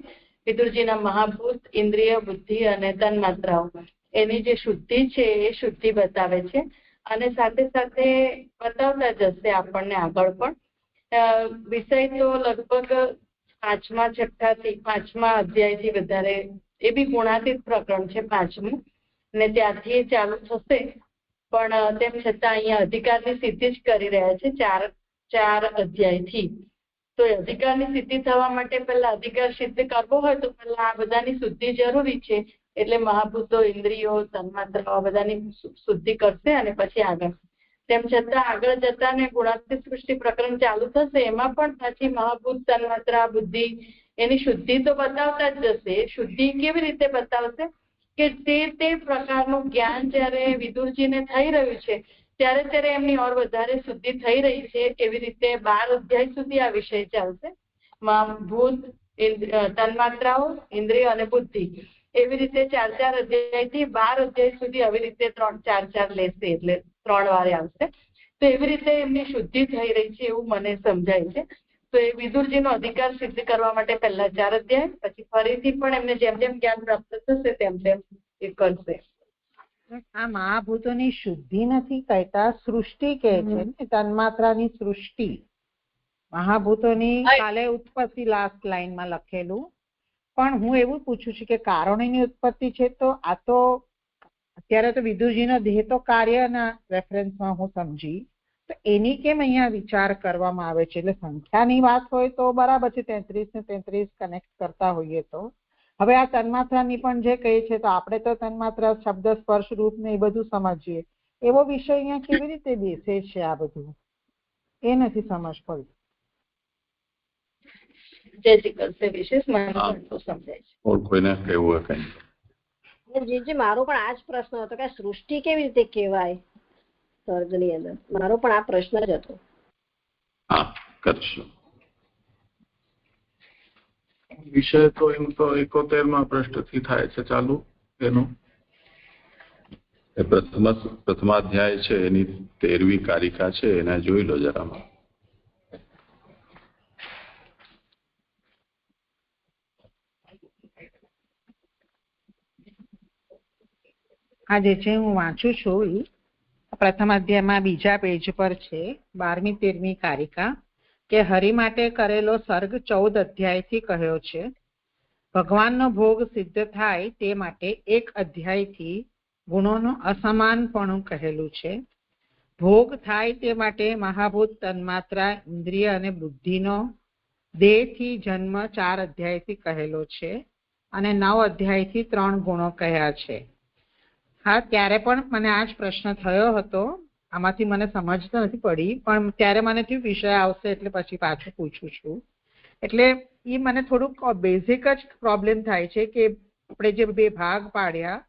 વિદુરજીના મહાભૂત, ઇન્દ્રિય, બુદ્ધિ અને તન્માત્રાઓ એની જે શુદ્ધિ છે એ શુદ્ધિ બતાવે છે. અને સાથે સાથે બતાવતા જશે આપણને આગળ પણ. વિષય તો લગભગ 5મા અધ્યાયથી વધારે, એ બી ગુણાતીત પ્રકરણ છે 5મું, અને ત્યાંથી ચાલુ થશે. પણ તેમ છતાં અહીંયા અધિકારની સિદ્ધિ જ કરી રહ્યા છે 4 અધ્યાયથી. તો અધિકારની સિદ્ધિ થવા માટે પહેલા અધિકાર સિદ્ધ કરવો હોય તો પહેલા આ બધાની શુદ્ધિ જરૂરી છે. એટલે મહાભૂતો, ઇન્દ્રિયો, તન્માત્રાઓ બધાની શુદ્ધિ કરશે અને પછી આગળ. તેમ છતાં આગળ જતા ને ગુણાતીત સૃષ્ટિ પ્રકરણ ચાલુ થશે એમાં પણ પાછી મહાભૂત, તન્માત્રા, બુદ્ધિ એની શુદ્ધિ તો બતાવતા જ જશે. શુદ્ધિ કેવી રીતે બતાવશે કે તે પ્રકારનું જ્ઞાન જ્યારે વિદુરજીને થઈ રહ્યું છે ત્યારે એમની ઓર વધારે શુદ્ધિ થઈ રહી છે. એવી રીતે 12 અધ્યાય સુધી આ વિષય ચાલશે. ભૂત, તન્માત્રાઓ, ઇન્દ્રિય અને બુદ્ધિ, એવી રીતે 4 અધ્યાયથી 12 અધ્યાય સુધી આવી રીતે 3-4 લેશે, એટલે 3 વાર આવશે. તો એવી રીતે એમની શુદ્ધિ થઈ રહી છે એવું મને સમજાય છે. તો એ વિદુરજીનો અધિકાર સિદ્ધ કરવા માટે પહેલા 4 અધ્યાય, પછી ફરીથી પણ એમને જેમ જેમ જ્ઞાન પ્રાપ્ત થશે તેમ તેમ એ કરશે. આ મહાભૂતોની શુદ્ધિ નથી કહેતા, સૃષ્ટિ કહે છે ને, તન્માત્રાની સૃષ્ટિ. મહાભૂતોની કાલે ઉત્પત્તિ લાસ્ટ લાઈનમાં લખેલું. પણ હું એવું પૂછું છું કે કારણોની ઉત્પત્તિ છે, તો આ તો અત્યારે તો વિદુરજીનો દેહ તો કાર્યના રેફરન્સમાં હું સમજી, તો એની કેમ અહીંયા વિચાર કરવામાં આવે છે? એટલે સંખ્યાની વાત હોય તો બરાબર છે, 33 ને 33 કનેક્ટ કરતા હોઈએ તો. હવે આ તન્માત્રાની પણ જે કહે છે, તો આપણે તો તન્માત્રા શબ્દ સ્પર્શ રૂપ ને એ બધું સમજીએ, એવો વિષય અહીંયા કેવી રીતે બેસે છે? આ બધું એ નથી સમજ પડતી. વિશેષ મને સમજાય છે. કોઈને કહેવું હોય કઈ? જે મારો પણ આ જ પ્રશ્ન હતો કે સૃષ્ટિ કેવી રીતે કહેવાય સ્વર્ગની અંદર? મારો પણ આ પ્રશ્ન જ હતો. હા, કરશું. વિષય તો એમ તો 71માં પૃષ્ઠથી થાય છે ચાલુ. એનું એ પ્રથમાધ્યાય છે, એની 13મી કારિકા છે, એને જોઈ લો જરામાં. આ જે છે હું વાંચું છું એ પ્રથમ અધ્યાયમાં બીજા પેજ પર છે, 12મી 13મી કારિકા, કે હરિ માટે કરેલો સર્ગ 14 અધ્યાયથી કહ્યો છે. ભગવાનનો ભોગ સિદ્ધ થાય તે માટે 1 અધ્યાયથી ગુણોનું અસમાનપણું કહેલું છે. ભોગ થાય તે માટે મહાભૂત, તન્માત્રા, ઇન્દ્રિય અને બુદ્ધિનો દેહથી જન્મ 4 અધ્યાયથી કહેલો છે અને 9 અધ્યાયથી 3 ગુણો કહ્યા છે. હા, ત્યારે પણ મને આ જ પ્રશ્ન થયો હતો. આમાંથી મને સમજ તો નથી પડી, પણ ત્યારે મને થયું વિષય આવશે એટલે પછી પાછું પૂછું છું. એટલે એ મને થોડુંક બેઝિક જ પ્રોબ્લેમ થાય છે કે આપણે જે 2 ભાગ પાડ્યા,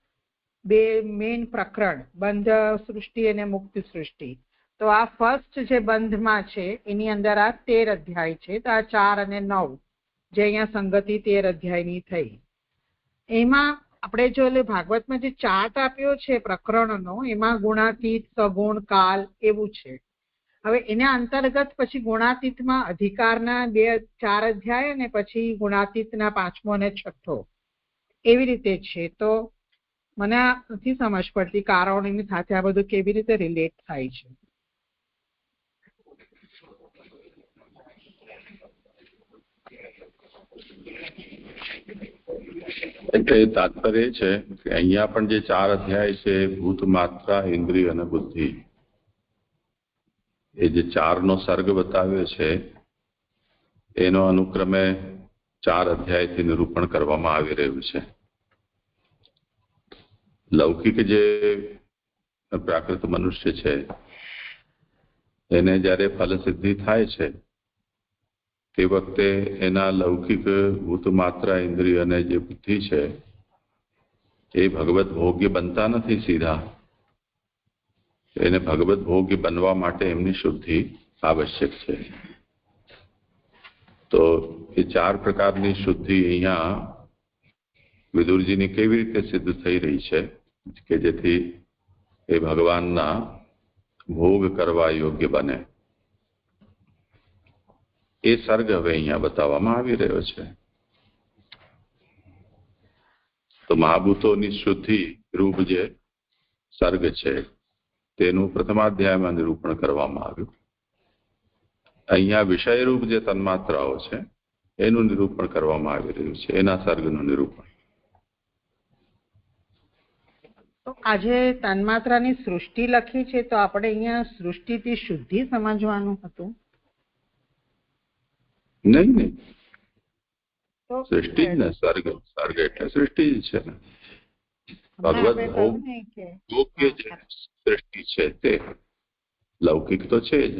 2 મેઇન પ્રકરણ, બંધ સૃષ્ટિ અને મુક્તિ સૃષ્ટિ, તો આ ફર્સ્ટ જે બંધમાં છે એની અંદર આ 13 અધ્યાય છે, તો આ 4 અને 9 જે અહીંયા સંગતિ 13 અધ્યાયની થઈ. એમાં આપણે જો ભાગવતમાં જે ચાર્ટ આપ્યો છે પ્રકરણનો, એમાં ગુણાતીત, સગુણ, કાલ એવું છે. હવે એના અંતર્ગત પછી ગુણાતીતમાં અધિકારના 4 અધ્યાય અને પછી ગુણાતીતના 5મો અને 6થો એવી રીતે છે. તો મને આ નથી સમજ પડતી કારણોની સાથે આ બધું કેવી રીતે રિલેટ થાય છે. એટલે તાત્પર્ય છે કે અહીંયા પણ જે 4 અધ્યાય છે, ભૂત, માત્રા, ઇન્દ્રિય અને બુદ્ધિ, એ જે 4નો સર્ગ બતાવ્યો છે એનો અનુક્રમે 4 અધ્યાયથી નિરૂપણ કરવામાં આવી રહ્યું છે. લૌકિક જે પ્રાકૃત મનુષ્ય છે એને જ્યારે ફલસિદ્ધિ થાય છે તે વખતે એના લૌકિક ભૂત, માત્રા, ઇન્દ્રિય અને જે બુદ્ધિ છે એ ભગવત ભોગ્ય બનતા નથી સીધા. એને ભગવત ભોગ્ય બનવા માટે એમની શુદ્ધિ આવશ્યક છે. તો એ 4 પ્રકારની શુદ્ધિ અહીંયા વિદુરજીની કેવી રીતે સિદ્ધ થઈ રહી છે કે જેથી એ ભગવાનના ભોગ કરવા યોગ્ય બને, એ સર્ગ હવે અહીંયા બતાવવામાં આવી રહ્યો છે. તો મહાભૂતોની શુદ્ધિ રૂપ જે સર્ગ છે તેનું પ્રથમાધ્યાયમાં નિરૂપણ કરવામાં આવ્યું. અહીંયા વિષયરૂપ જે તન્માત્રાઓ છે એનું નિરૂપણ કરવામાં આવી રહ્યું છે, એના સર્ગનું નિરૂપણ. તો આજે તન્માત્રાની સૃષ્ટિ લખી છે, તો આપણે અહીંયા સૃષ્ટિથી શુદ્ધિ સમજવાનું હતું? નહીં, સૃષ્ટિ જ ને, સર્ગ એટલે સૃષ્ટિ જ છે ને. ભગવત ભોગ યોગ્ય જે સૃષ્ટિ છે તે લૌકિક તો છે જ,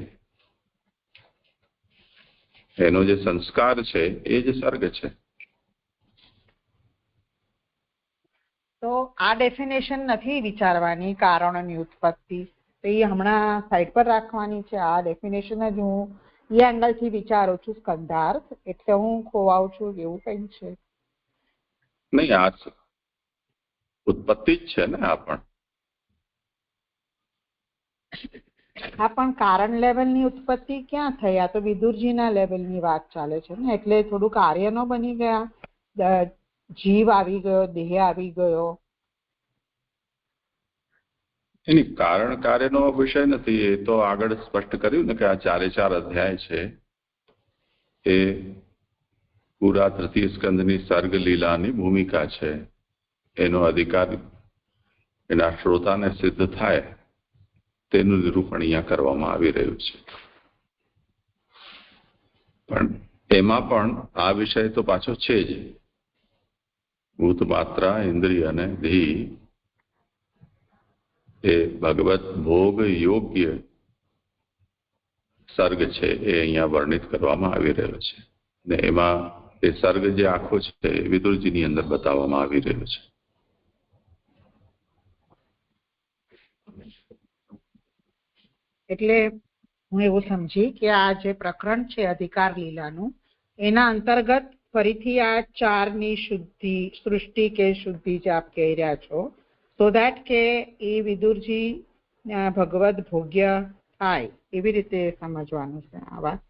એનો જે સંસ્કાર છે એ જ સર્ગ છે. તો આ ડેફિનેશન નથી વિચારવાની કારણોની ઉત્પત્તિ, તો એ હમણાં સાઈડ પર રાખવાની છે. આ ડેફિનેશન જ હું એ એંગલથી વિચારું છું સ્કંધાર્થ, એટલે હું ખોવાઉં છું એવું કંઈ છે? નહીં, આ ઉત્પત્તિ જ છે ને. આ પણ કારણ લેવલની ઉત્પત્તિ ક્યાં થઈ? આ તો વિદુરજીના લેવલની વાત ચાલે છે ને, એટલે થોડું કાર્યનો બની ગયા, જીવ આવી ગયો, દેહ આવી ગયો. એની કારણ કાર્યનો વિષય નથી. એ તો આગળ સ્પષ્ટ કર્યું ને કે આ 4 અધ્યાય છે એ પૂરા તૃતીય સ્કંદની સર્ગ લીલાની ભૂમિકા છે. એનો અધિકાર એના શ્રોતાને સિદ્ધ થાય તેનું નિરૂપણ અહીંયા કરવામાં આવી રહ્યું છે. પણ એમાં પણ આ વિષય તો પાછો છે જ. ભૂત માત્રા, ઇન્દ્રિય અને ધી એ ભગવત ભોગ યોગ્ય સર્ગ છે એ અહીંયા વર્ણિત કરવામાં આવી રહ્યો છે. ને એમાં એ સર્ગ જે આખો છે એ વિદુરજીની અંદર બતાવવામાં આવી રહ્યો છે. એટલે હું એવું સમજી કે આ જે પ્રકરણ છે અધિકાર લીલાનું, એના અંતર્ગત ફરીથી આ 4ની શુદ્ધિ, સૃષ્ટિ કે શુદ્ધિ જે આપ કહી રહ્યા છો, સો દેટ કે એ વિદુરજી ભગવદ ભોગ્ય થાય એવી રીતે સમજવાનું છે આ વાત.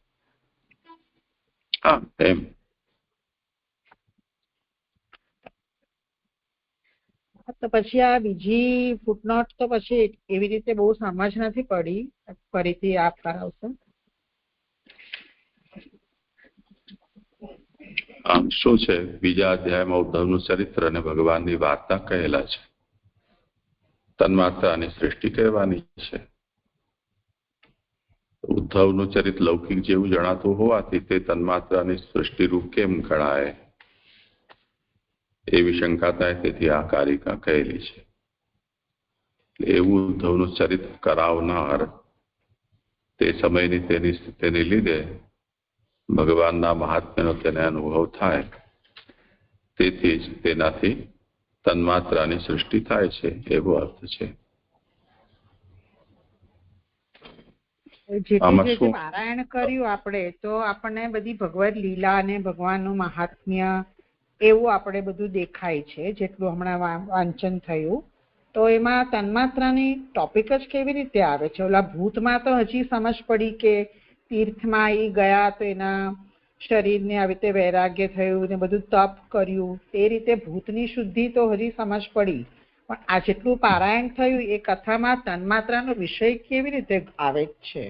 હા, એમ. તો પછી આ બીજી ફૂટનોટ તો પછી એવી રીતે બહુ સમજ નથી પડી, ફરીથી આપ કરાવશો? આમ શું છે, બીજા અધ્યાયમાં ઉદ્ધવનું ચરિત્ર અને ભગવાનની વાર્તા કહેલા છે. તન્માત્રાની સૃષ્ટિ કહેવાની છે. ઉદ્ધવનું ચરિત્ર લૌકિક જેવું જણાતું હોવાથી તે તન્માત્રાની સૃષ્ટિરૂપ કેમ ગણાય એવી શંકા થાય, તેથી આ કારિકા કહેલી છે. એવું ઉદ્ધવનું ચરિત્ર કરાવનાર તે સમયની તેની સ્થિતિને લીધે ભગવાનના મહાત્મ્યનો તેને અનુભવ થાય, તેથી જ તેનાથી તન્માત્રાની સૃષ્ટિ થાય છે એવો અર્થ છે. પારાયણ કર્યું આપણે તો આપણને બધી ભગવદ લીલા અને ભગવાનનું મહાત્મ્ય એવું આપણે બધું દેખાય છે, જેટલું હમણાં વાંચન થયું. તો એમાં તન્માત્રાની ટોપિક જ કેવી રીતે આવે છે? ઓલા ભૂતમાં તો હજી સમજ પડી કે તીર્થમાં એ ગયા તો એના શરીરને આવી રીતે વૈરાગ્ય થયું ને બધું તપ કર્યું, તે રીતે ભૂતની શુદ્ધિ તો હજી સમજ પડી. પણ આ જેટલું પારાયણ થયું એ કથામાં તન્માત્રાનો વિષય કેવી રીતે આવે છે?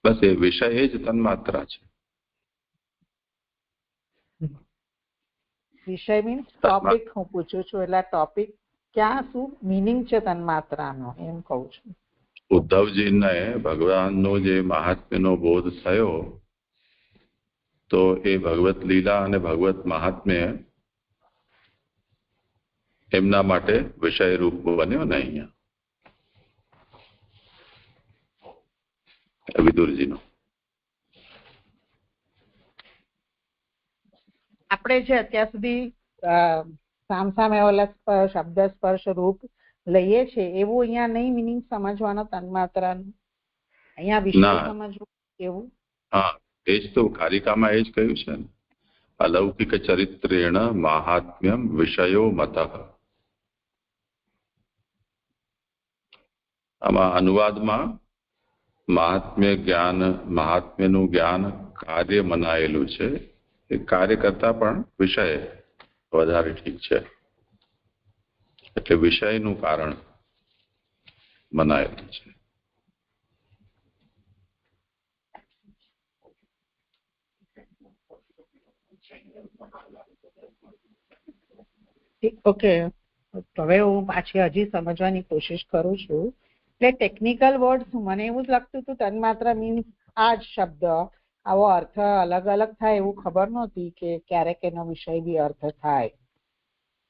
બસ એ વિષય એ જ તન્માત્રા છે. વિષય મીન્સ ટોપિક હું પૂછું છું, એટલે ટોપિક ક્યાં શું મિનિંગ છે તન્માત્રાનો એમ કહું છું. ઉદ્ધવજીને ભગવાનનો જે મહાત્મ્યનો બોધ થયો તો એ ભગવત લીલા અને ભગવત મહાત્મ્ય એમના માટે વિષય રૂપ બન્યો ને અહીંયા વિદુરજીનો. આપણે જે અત્યાર સુધી સામસામે ઓલા શબ્દ સ્પર્શ રૂપ લઈએ છીએ એવું અહીંયા નહીં મિનિંગ સમજવાનો તન્માત્રાનું, અહીંયા વિષય સમજવું એવું. હા, એ જ તો કારિકામાં એ જ કહ્યું છે ને, અલૌકિક ચરિત્રેણ મહાત્મ્યમ વિષયો મતઃ. આમાં અનુવાદમાં મહાત્મ્યનું જ્ઞાન કાર્ય મનાયેલું છે. એ કાર્ય કરતા પણ વિષય વધારે ઠીક છે, એટલે વિષયનું કારણ મનાયેલું છે. ઓકે, હવે હું પાછી હજી સમજવાની કોશિશ કરું છું. એટલે ટેકનિકલ વર્ડ મને એવું જ લાગતું હતું તન્માત્રા મીન્સ આ જ શબ્દ, આવો અર્થ અલગ અલગ થાય એવું ખબર નહોતી કે ક્યારેક એનો વિષય બી અર્થ થાય,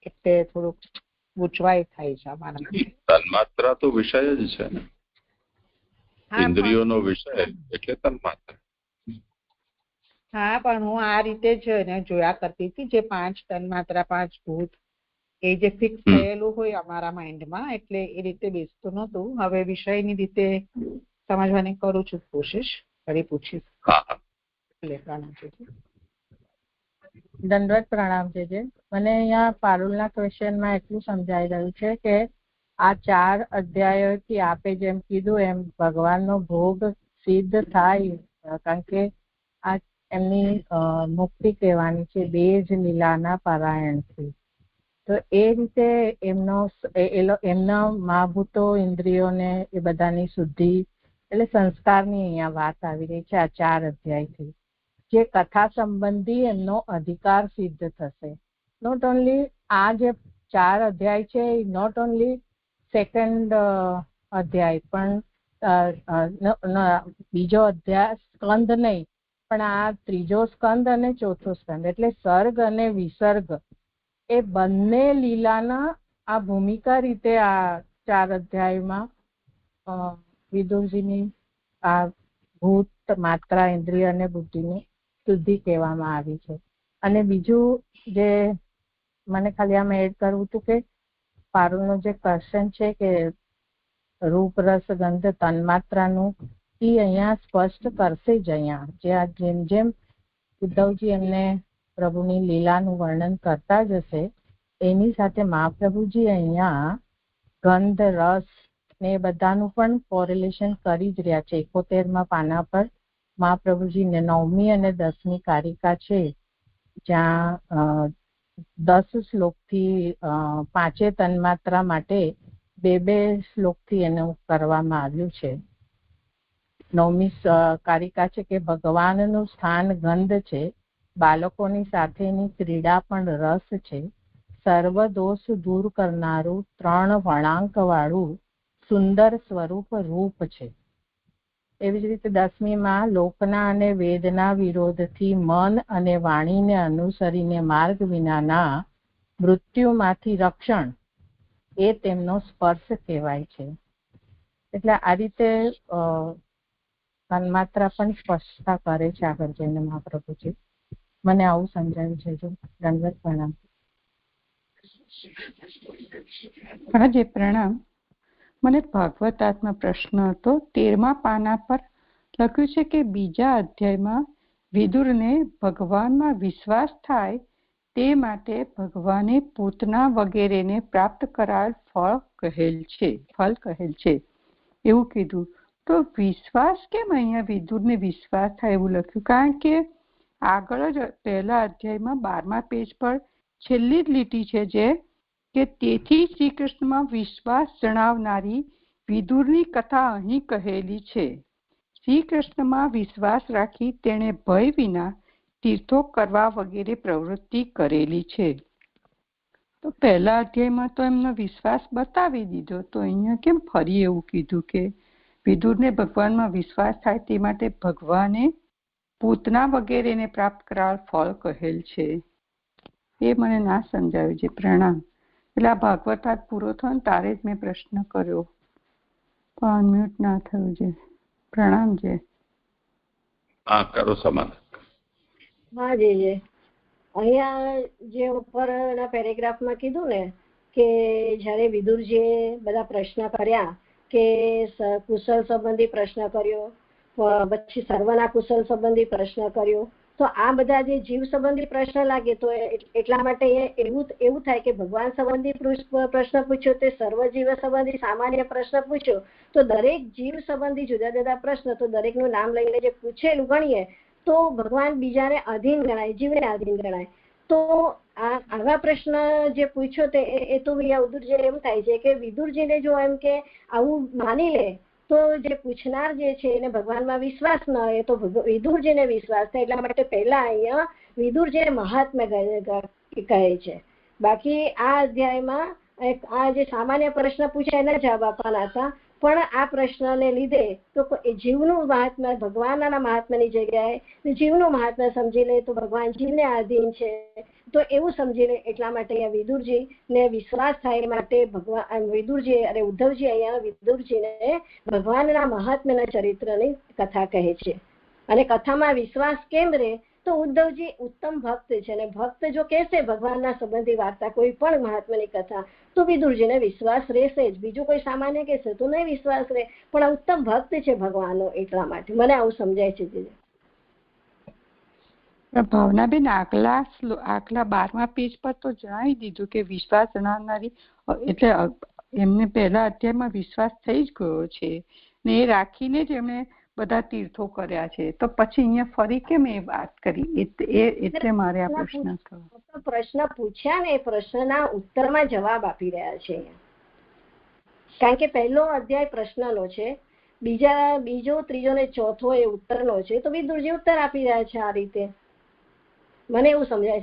એટલે થોડુંક ગૂંચવાય થાય છે અમારા. તન્માત્રા તો વિષય જ છે ને, ઇન્દ્રિયોનો વિષય એટલે તન્માત્રા. હા, પણ હું આ રીતે જ જોયા કરતી હતી, જે 5 તન્માત્રા 5 ભૂત એ જે ફિક્સ થયેલું હોય અમારા માઇન્ડમાં, એટલે એ રીતે બેસતું નહોતું. હવે વિષયની રીતે સમજવાની કરું છું કોશિશ, ફરી પૂછીશ. દંડવત પ્રણામ છે. મને અહીંયા પારુલના ક્વેશ્ચનમાં એટલું સમજાઈ રહ્યું છે કે આ 4 અધ્યાયોથી આપે જેમ કીધું એમ ભગવાનનો ભોગ સિદ્ધ થાય, કારણ કે આ એમની મુક્તિ કહેવાની છે 2 જ લીલાના પારાયણથી. તો એ રીતે એમના મહાભૂતો ઇન્દ્રિયોને એ બધાની શુદ્ધિ એટલે સંસ્કારની અહીંયા વાત આવી રહી છે આ 4 અધ્યાયથી. જે કથા સંબંધી એમનો અધિકાર સિદ્ધ થશે. નોટ ઓનલી આ જે 4 અધ્યાય છે, નોટ ઓનલી સેકન્ડ અધ્યાય પણ બીજો અધ્યાય સ્કંદ નહીં, પણ આ 3જો સ્કંદ અને 4થો સ્કંદ એટલે સર્ગ અને વિસર્ગ એ બંને લીલાના આ ભૂમિકા રીતે આ 4 અધ્યાયમાં વિદુરજીની આ ભૂત, માત્રા, ઇન્દ્રિય અને બુદ્ધિની શુદ્ધિ કહેવામાં આવી છે. અને બીજું જે મને ખાલી આમાં એડ કરવું હતું કે પારુલનો જે ક્વેશ્ચન છે કે રૂપ, રસ, ગંધ, તન્માત્રાનું એ અહીંયા સ્પષ્ટ કરશે જ. અહીંયા જેમ જેમ ઉદ્ધવજી એમને પ્રભુની લીલાનું વર્ણન કરતા જશે એની સાથે મહાપ્રભુજી અહીંયા ગંધ, રસ ને એ બધાનું પણ કોરિલેશન કરી જ રહ્યા છે. 71મા પાના પર મહાપ્રભુજીને 9મી અને 10મી કારિકા છે, જ્યાં 10 શ્લોકથી 5 તન્માત્રા માટે 2 શ્લોકથી એનું કરવામાં આવ્યું છે. 9મી કારિકા છે કે ભગવાનનું સ્થાન ગંધ છે, બાળકોની સાથેની ક્રીડા પણ રસ છે, સર્વ દોષ દૂર કરનારું 3 વળાંક વાળું સુંદર સ્વરૂપ રૂપ છે. એવી જ રીતે 10મીમાં લોકના અને વેદના વિરોધથી મન અને વાણીને અનુસરીને માર્ગ વિનાના મૃત્યુમાંથી રક્ષણ એ તેમનો સ્પર્શ કહેવાય છે. એટલે આ રીતે તન્માત્રા પણ સ્પષ્ટતા કરે છે આગળ જઈને મહાપ્રભુજી. મને આવું સમજાયું છે. જો દંડવત પ્રણામ. હાજી પ્રણામ. મને ભાગવતાત્મા પ્રશ્ન હતો. 13મા પાના પર લખ્યું છે કે બીજા અધ્યાયમાં વિદુરને ભગવાનમાં વિશ્વાસ થાય તે માટે ભગવાને પૂતના વગેરેને પ્રાપ્ત કરાયેલ ફળ કહેલ છે એવું કીધું. તો વિશ્વાસ કેમ અહીંયા વિદુરને વિશ્વાસ થાય એવું લખ્યું? કારણ કે આગળ જ પહેલા અધ્યાયમાં 12મા પેજ પર છેલ્લી જ લીટી છે જે કે તેથી શ્રી કૃષ્ણમાં વિશ્વાસ જણાવનારી વિદુરની કથા અહીં કહેલી છે. શ્રી કૃષ્ણમાં વિશ્વાસ રાખી તેણે ભય વિના તીર્થો કરવા વગેરે પ્રવૃત્તિ કરેલી છે. તો પહેલા અધ્યાયમાં તો એમનો વિશ્વાસ બતાવી દીધો, તો અહીંયા કેમ ફરી એવું કીધું કે વિદુરને ભગવાનમાં વિશ્વાસ થાય તે માટે ભગવાને પૂતના વગેરેને પ્રાપ્ત કરાયેલ ફળ કહેલ છે? એ મને ના સમજાવ્યું છે. પ્રણામ. એટલે આ ભાગવતાર્થ પૂરો થયો ને તારે જ મેં પ્રશ્ન કર્યો પણ અનમ્યુટ ના થયું છે. પ્રણામ છે. હા, કરો સમાધાન. હા જી. અહીંયા જે ઉપરના પેરેગ્રાફમાં કીધું ને કે જ્યારે વિદુરજીએ બધા પ્રશ્ન કર્યા કે કુશલ સંબંધી પ્રશ્ન કર્યો, પછી સર્વના કુશલ સંબંધી પ્રશ્ન કર્યો, તો આ બધા જે જીવ સંબંધી પ્રશ્ન લાગે તો એટલા માટે એવું થાય કે ભગવાન સંબંધી પ્રશ્ન પૂછ્યો તે સર્વ જીવ સંબંધી સામાન્ય પ્રશ્ન પૂછ્યો, તો દરેક જીવ સંબંધી જુદા જુદા પ્રશ્ન તો દરેકનું નામ લઈને જે પૂછેલું ગણીએ તો ભગવાન બીજાને અધીન ગણાય, જીવને અધીન ગણાય. તો આવા પ્રશ્ન જે પૂછ્યો તે એ તો ઉદ્ધવજી એમ થાય છે કે વિદુરજીને જો એમ કે આવું માની લે તો જે પૂછનાર જે છે એને ભગવાનમાં વિશ્વાસ ન હોય તો વિદુરજીને વિશ્વાસ થાય. એટલા માટે પહેલા અહીંયા વિદુરજીને મહાત્મ્ય કહે છે. બાકી આ અધ્યાયમાં આ જે સામાન્ય પ્રશ્ન પૂછે એના જવાબ આપવાના હતા, પણ આ પ્રશ્નને લીધે તો જીવનું મહાત્મ્ય ભગવાનના મહાત્મ્યની જગ્યાએ જીવનું મહાત્મ્ય સમજી લે તો ભગવાન જીવને આધીન છે, તો એવું સમજી લે. એટલા માટે અહીંયા વિદુરજીને વિશ્વાસ થાય માટે ભગવાન વિદુરજી અને ઉદ્ધવજી અહીંયા વિદુરજીને ભગવાનના મહાત્મ્યના ચરિત્રની કથા કહે છે. અને કથામાં વિશ્વાસ કેમ રહે તો ઉદ્ધવજી ઉત્તમ ભક્ત છે, અને ભક્ત જો કહેશે ભગવાનના સંબંધી વાર્તા, કોઈ પણ મહાત્માની કથા, તો વિદુરજીને વિશ્વાસ રહેશે જ. બીજું કોઈ સામાન્ય કહેશે તો નહીં વિશ્વાસ રહે, પણ આ ઉત્તમ ભક્ત છે ભગવાનનો, એટલા માટે મને આવું સમજાય છે. ભાવનાબેન, આગલા 12મા પેજ પર તો જણાવી દીધું કે વિશ્વાસ જણાવનારી, એટલે એમને પહેલા અધ્યાયમાં વિશ્વાસ થઈ જ ગયો છે ને એ રાખીને જ એમણે બધા તીર્થો કર્યા છે, તો પછી અહીંયા ફરી કેમ એ વાત કરી? એટલે મારે આ પ્રશ્ન થયો. પ્રશ્ન પૂછ્યા ને એ પ્રશ્નના ઉત્તરમાં જવાબ આપી રહ્યા છે અહીંયા, કારણ કે પહેલો અધ્યાય પ્રશ્નનો છે, બીજો, ત્રીજો ને ચોથો એ ઉત્તરનો છે, તો વિદુરજી ઉત્તર આપી રહ્યા છે આ રીતે. મને એવું સમજાય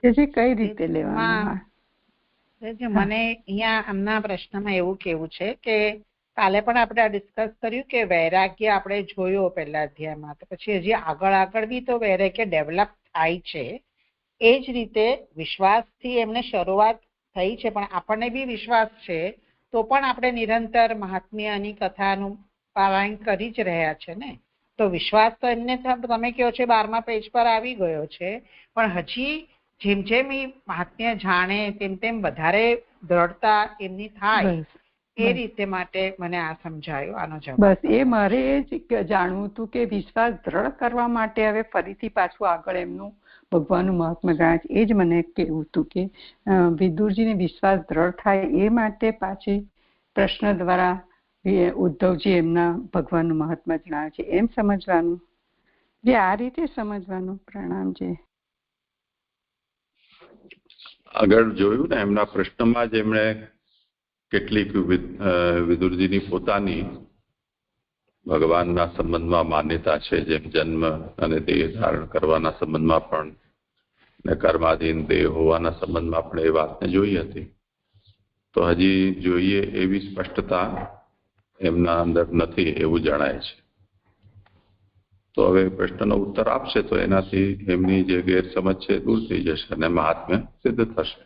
છે કઈ રીતે લેવાનું? મને અહીંયા આમના પ્રશ્નમાં એવું કેવું છે કે કાલે પણ આપણે ડિસ્કસ કર્યું કે વૈરાગ્ય આપણે જોયો પહેલા અધ્યાયમાં, તો પછી હજી આગળ બી તો વૈરાગ્ય ડેવલપ થાય છે. એ જ રીતે વિશ્વાસથી એમને શરૂઆત થઈ છે, પણ આપણને બી વિશ્વાસ છે તો પણ આપણે નિરંતર મહાત્મ્યની કથાનું પારાયણ કરી જ રહ્યા છે ને. તો વિશ્વાસ તો એમને તમે કહો છો 12મા પેજ પર આવી ગયો છે, પણ હજી જેમ જેમ એ મહાત્મ્ય જાણે તેમ વધારે દ્રઢતા એમની થાય, એ રીતે માટે મને આ સમજાયું આનો જવાબ. બસ એ મારે જ જાણવું હતું કે વિશ્વાસ દ્રઢ કરવા માટે હવે ફરીથી પાછું આગળ એમનું ભગવાનનું મહાત્મ્ય ગણાય છે, એ જ મને કહેવું હતું કે વિદુરજીને વિશ્વાસ દ્રઢ થાય એ માટે પાછી પ્રશ્ન દ્વારા ઉદ્ધવજી એમના ભગવાનનું મહાત્મ્ય જણાવે છે, એમ સમજવાનું. જે આ રીતે સમજવાનું. પ્રણામજી. આગળ જોયું ને એમના પ્રશ્નમાં જ એમણે કેટલીક વિદુરજીની પોતાની ભગવાનના સંબંધમાં માન્યતા છે, જેમ જન્મ અને દેહ ધારણ કરવાના સંબંધમાં પણ ને કર્માધીન દેહ હોવાના સંબંધમાં પણ એ વાતને જોઈ હતી. તો હજી જોઈએ એવી સ્પષ્ટતા એમના અંદર નથી એવું જણાય છે. તો હવે પ્રશ્નનો ઉત્તર આપશે તો એનાથી એમની જે ગેરસમજ છે દૂર થઈ જશે અને મહાત્મ્ય સિદ્ધ થશે.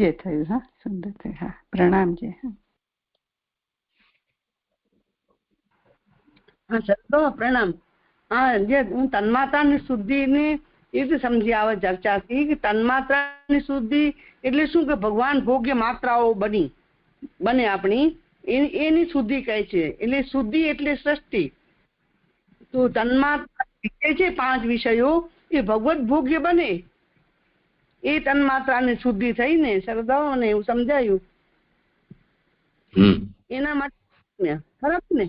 જે થયું. હા, સુંદર થયું. હા, પ્રણામજી. પ્રણામ. હા, જે હું તન્માત્રાની શુદ્ધિની એ રીતે સમજી આવે ચર્ચાથી કે તન્માત્રાની શુદ્ધિ એટલે શું કે ભગવાન ભોગ્ય માત્રાઓ બને આપણી એની શુદ્ધિ કહે છે. એટલે શુદ્ધિ એટલે સૃષ્ટિ. તો તન્માત્રા વિષય છે 5 વિષયો એ ભગવત ભોગ્ય બને એ તન્માત્રાની શુદ્ધિ થઈ ને સરદાઓને એવું સમજાયું. એના માટે ખરાબ ને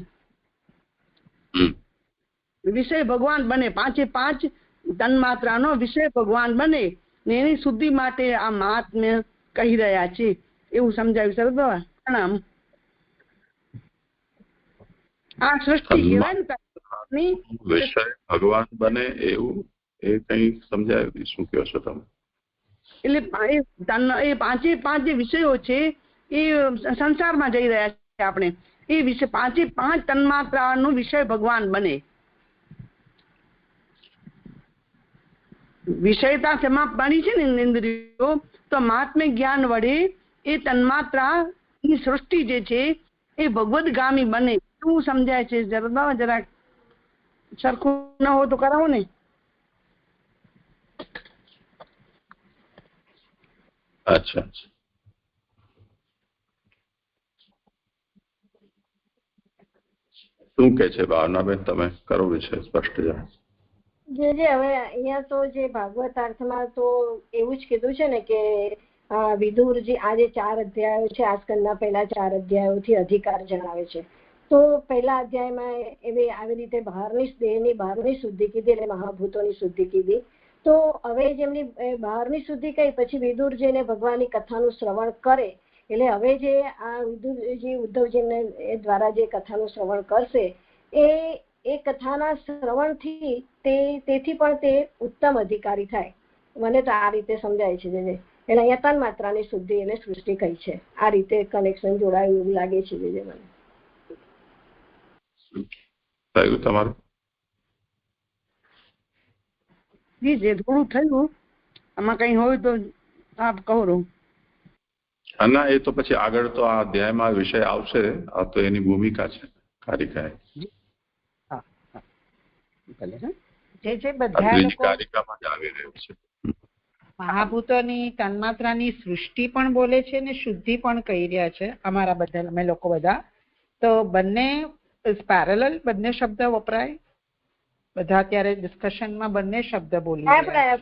વિષય ભગવાન બને, 5 તન્માત્રાનો વિષય ભગવાન બને ને એની શુદ્ધિ માટે આ મહાત્મ્ય કહી રહ્યા છે એવું સમજાયું. સરદાવા પ્રણામ. આ સૃષ્ટિ કહેવાય ને વિષય ભગવાન બને એવું એ કઈ સમજાયું? શું કહો છો તમે? એટલે એ 5 જે વિષયો છે એ સંસારમાં જઈ રહ્યા છે આપણે, એ વિષય 5 તન્માત્રાનો વિષય ભગવાન બને. વિષયતા સમાપ્ત બની છે ને ઇન્દ્રિયો, તો મહાત્મ્ય જ્ઞાન વડે એ તન્માત્રા ની સૃષ્ટિ જે છે એ ભગવદગામી બને શું સમજાય છે? જરાક સરખું ન હોય તો કરાવો ને. અચ્છા, શું કે છે ભાવનાબેન? તમે કરો વિષય સ્પષ્ટ જાણ. હવે અહીંયા તો જે ભાગવત અર્થમાં તો એવું જ કીધું છે ને કે વિદુરજી આ જે 4 અધ્યાયો છે, આ સ્કંદના પહેલા 4 અધ્યાયોથી અધિકાર જણાવે છે. તો પહેલા અધ્યાયમાં એવી આવી રીતે દેહની બહારની શુદ્ધિ કીધી, એટલે મહાભૂતોની શુદ્ધિ કીધી. તો હવે જેમની બહારની શુદ્ધિ કહી પછી વિદુરજીને ભગવાનની કથાનું શ્રવણ કરે, એટલે હવે જે આ વિદુરજી ઉદ્ધવજીને દ્વારા જે કથાનું શ્રવણ કરશે એ કથાના શ્રવણથી તેથી પણ તે ઉત્તમ અધિકારી થાય. મને તો આ રીતે સમજાય છે. એટલે અહીંયા તન્માત્રાની શુદ્ધિ એટલે સૃષ્ટિ કહી છે. આ રીતે કનેક્શન જોડાયું એવું લાગે છે. મને થયું તમારું? જે થોડું થયું આમાં કઈ હોય તો આપ કહો. ના, એ તો પછી આગળ તો આ અધ્યાયમાં વિષય આવશે. આ તો એની ભૂમિકા છે કારિકાએ. જે બધા લોકો કારિકામાં જ આવી રહ્યું છે. મહાભૂતોની તન્માત્રાની સૃષ્ટિ પણ બોલે છે ને શુદ્ધિ પણ કહી રહ્યા છે અમારા બધા, અમે લોકો બધા. તો બંને પેરેલલ બંને શબ્દ વપરાય બધા અત્યારે ડિસ્કશનમાં બંને શબ્દ બોલી